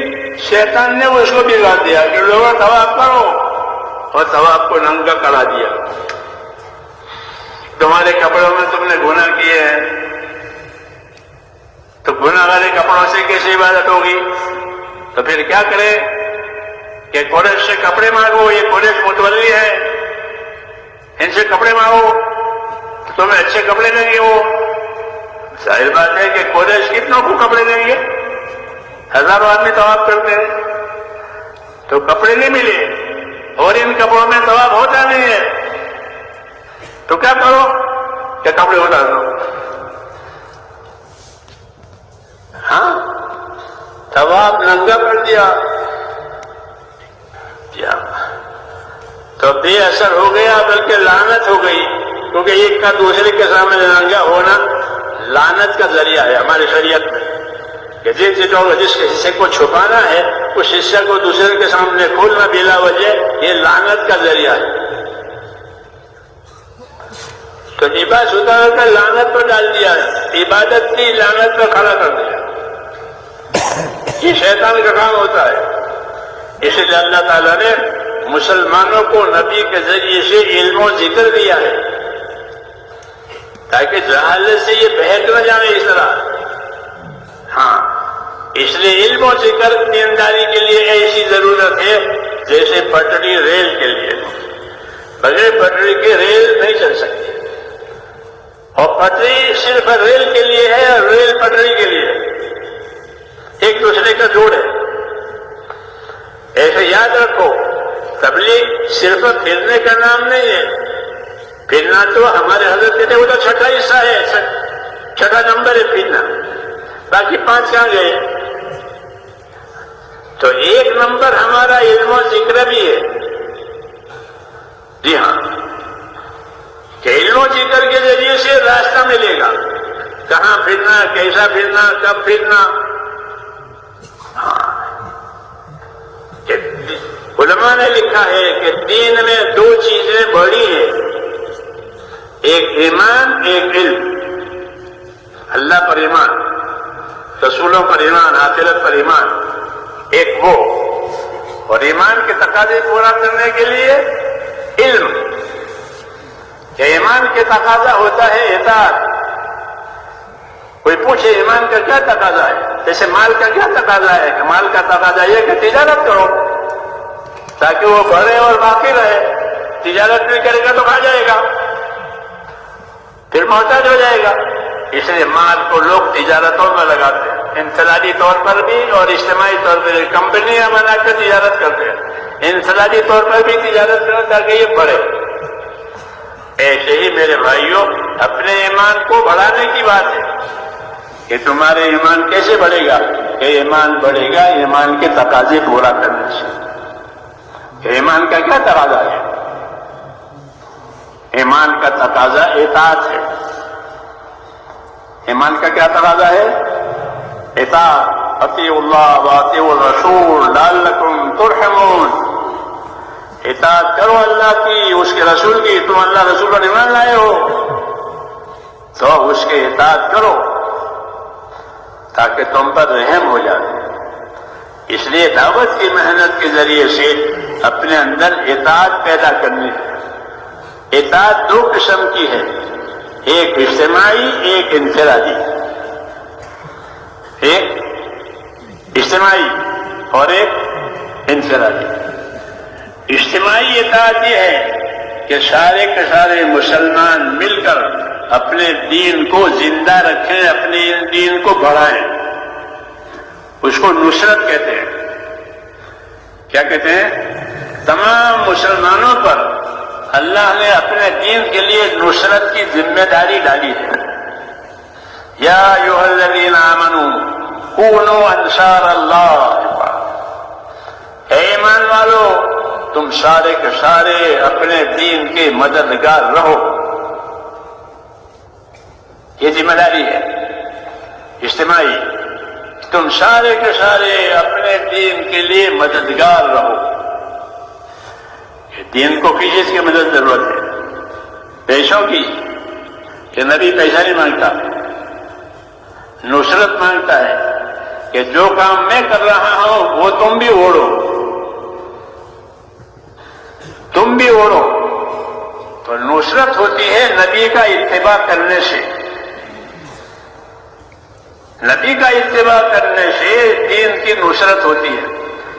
شیطان نے اس کو بگاڑ دیا کہ لوگوں طواف کرو، اور طواف کو ننگا کرا دیا۔ تمہارے کپڑوں میں تم نے گناہ کیے ہیں تو گناہ والے کپڑوں سے کیسے عبادت ہوگی؟ تو پھر کیا کرے کہ قریش سے کپڑے مانگو، یہ قریش متولی ہے، اچھے کپڑے مانگو تمہیں اچھے کپڑے دیں گے وہ. ظاہر بات ہے کہ قریش کتنوں کو کپڑے دیں گے؟ ہزاروں آدمی طواف کرتے ہیں تو کپڑے نہیں ملے اور ان کپڑوں میں طواف ہوتا نہیں ہے تو کیا کرو کہ کپڑے اتار دو. ہاں طواف ننگا کر دیا تو بے اثر ہو گیا بلکہ لعنت ہو گئی کیونکہ ایک کا دوسرے کے سامنے ننگا ہونا لعنت کا ذریعہ ہے ہماری شریعت میں کہ جس حصے کو چھپانا ہے اس حصے کو دوسرے کے سامنے کھولنا بلا وجہ یہ لعنت کا ذریعہ ہے. تو لباس اتار کر لعنت پر ڈال دیا عبادت کی لعنت پر کھڑا کر دیا. یہ شیطان کا کام ہوتا ہے. اس لیے اللہ تعالیٰ نے مسلمانوں کو نبی کے ذریعے سے علم و ذکر دیا ہے تاکہ جہالت سے یہ بہک نہ جائے اس طرح. ہاں اس لیے علم و ذکر دینداری کے لیے ایسی ضرورت ہے جیسے پٹری ریل کے لیے. بغیر پٹری کے ریل نہیں چل سکتی اور پٹری صرف ریل کے لیے ہے اور ریل پٹری کے لیے ایک دوسرے کا جوڑ ہے. ایسے یاد رکھو تبلیغ صرف پھرنے کا نام نہیں ہے. پھرنا تو ہمارے حضرت کہتے وہ تو چھٹا حصہ ہے چھٹا نمبر ہے پھرنا باقی 5 کہاں گئے. تو ایک نمبر ہمارا علم و ذکر بھی ہے. جی ہاں کہ علم و ذکر کے ذریعے سے راستہ ملے گا کہاں پھرنا کیسا پھرنا کب پھرنا. ہاں علماء نے لکھا ہے کہ دین میں 2 چیزیں بڑی ہیں ایک ایمان ایک علم. اللہ پر ایمان رسولوں پر ایمان آخرت پر ایمان ایک وہ اور ایمان کے تقاضے پورا کرنے کے لیے علم. کہ ایمان کے تقاضا ہوتا ہے اطاعت. کوئی پوچھے ایمان کا کیا تقاضا ہے جیسے مال کا کیا تقاضا ہے کہ مال کا تقاضا یہ کہ تجارت کرو تاکہ وہ بڑھے اور باقی رہے. تجارت نہیں کرے گا تو کھا جائے گا پھر محتاج ہو جائے گا. اس لیے مال کو لوگ تجارتوں میں لگاتے ہیں انفرادی طور پر بھی اور اجتماعی طور پر. کمپنیاں بنا کر تجارت کرتے ہیں انفرادی طور پر بھی تجارت کرو تاکہ یہ بڑھے. ایسے ہی میرے بھائیوں اپنے ایمان کو بڑھانے کی بات ہے کہ تمہارے ایمان کیسے بڑھے گا کہ ایمان بڑھے گا ایمان کے تقاضے پورا کرنے سے. ایمان کا کیا تقاضا ہے؟ ایمان کا تقاضا اطاعت ہے. ایمان کا کیا تقاضا ہے؟ اطاعت. اطیعوا اللہ واطیعوا الرسول لعلکم ترحمون. اطاعت کرو اللہ کی اس کے رسول کی. تم اللہ رسول پر ایمان لائے ہو تو اس کے اطاعت کرو تاکہ تم پر رحم ہو جائے. اس لیے دعوت کی محنت کے ذریعے سے اپنے اندر اطاعت پیدا کرنی ہے. اطاعت 2 قسم کی ہے ایک اجتماعی ایک انفرادی. ایک اجتماعی اور ایک انفرادی. اجتماعی اطاعت یہ ہے کہ سارے کے سارے مسلمان مل کر اپنے دین کو زندہ رکھیں اپنے دین کو بڑھائیں. اس کو نصرت کہتے ہیں. کیا کہتے ہیں؟ تمام مسلمانوں پر اللہ نے اپنے دین کے لیے نصرت کی ذمہ داری ڈالی ہے. یا ایھا الذین آمنوا کونوا انصار اللہ. اے ایمان والو تم سارے کے سارے اپنے دین کے مددگار رہو. یہ ذمہ داری ہے اجتماعی. تم سارے کے سارے اپنے دین کے لیے مددگار رہو. دین کو کس چیز کی مدد ضرورت ہے؟ پیسوں کی کہ نبی پیسہ نہیں مانگتا نصرت مانگتا ہے کہ جو کام میں کر رہا ہوں وہ تم بھی اوڑھو تم بھی اوڑھو. تو نصرت ہوتی ہے نبی کا اتباع کرنے سے. نبی کا اتباع کرنے سے دین کی نصرت ہوتی ہے.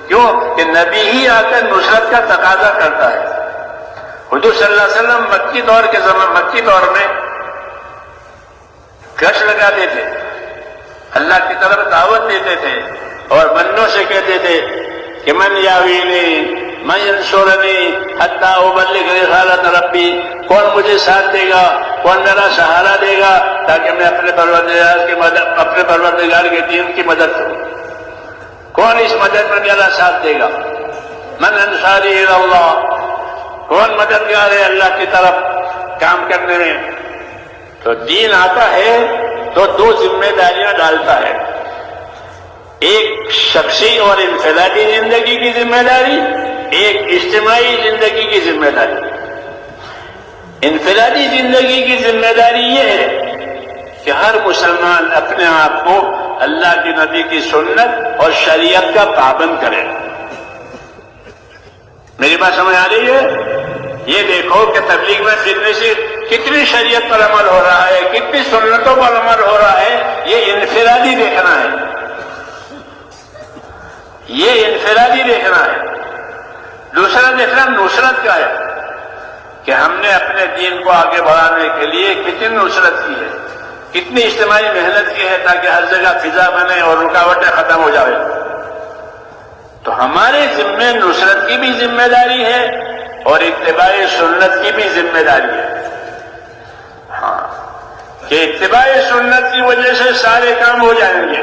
کیوں کہ نبی ہی آ کر نصرت کا تقاضا کرتا ہے. حضور صلی اللہ علیہ وسلم مکی دور میں گش لگاتے تھے، اللہ کی طرف دعوت دیتے تھے اور بندوں سے کہتے تھے کہ من یاوینی من ینصرنی حتی ابلغ رسالۃ ربی، کون مجھے ساتھ دے گا، کون میرا سہارا دے گا تاکہ میں اپنے پروردگار کے دین کی مدد کروں، کون اس مدد میں میرا ساتھ دے گا، من انصاری الی اللہ، کون مددگار ہے اللہ کی طرف کام کرنے میں۔ تو دین آتا ہے تو دو ذمہ داریاں ڈالتا ہے، ایک شخصی اور انفرادی زندگی کی ذمہ داری، ایک اجتماعی زندگی کی ذمہ داری۔ انفرادی زندگی کی ذمہ داری یہ ہے کہ ہر مسلمان اپنے آپ کو اللہ کے نبی کی سنت اور شریعت کا پابند کرے۔ میری بات سمجھ آ رہی ہے؟ یہ دیکھو کہ تبلیغ میں پھرنے سے کتنی شریعت پر عمل ہو رہا ہے، کتنی سنتوں پر عمل ہو رہا ہے، یہ انفرادی دیکھنا ہے، یہ انفرادی دیکھنا ہے۔ دوسرا دیکھنا نصرت کا ہے کہ ہم نے اپنے دین کو آگے بڑھانے کے لیے کتنی نصرت کی ہے، کتنی اجتماعی محنت کی ہے تاکہ ہر جگہ فضا بنے اور رکاوٹیں ختم ہو جائے۔ تو ہمارے ذمے نصرت کی بھی ذمہ داری ہے اور اتباع سنت کی بھی ذمہ داری ہے، ہاں، کہ اتباع سنت کی وجہ سے سارے کام ہو جائیں گے۔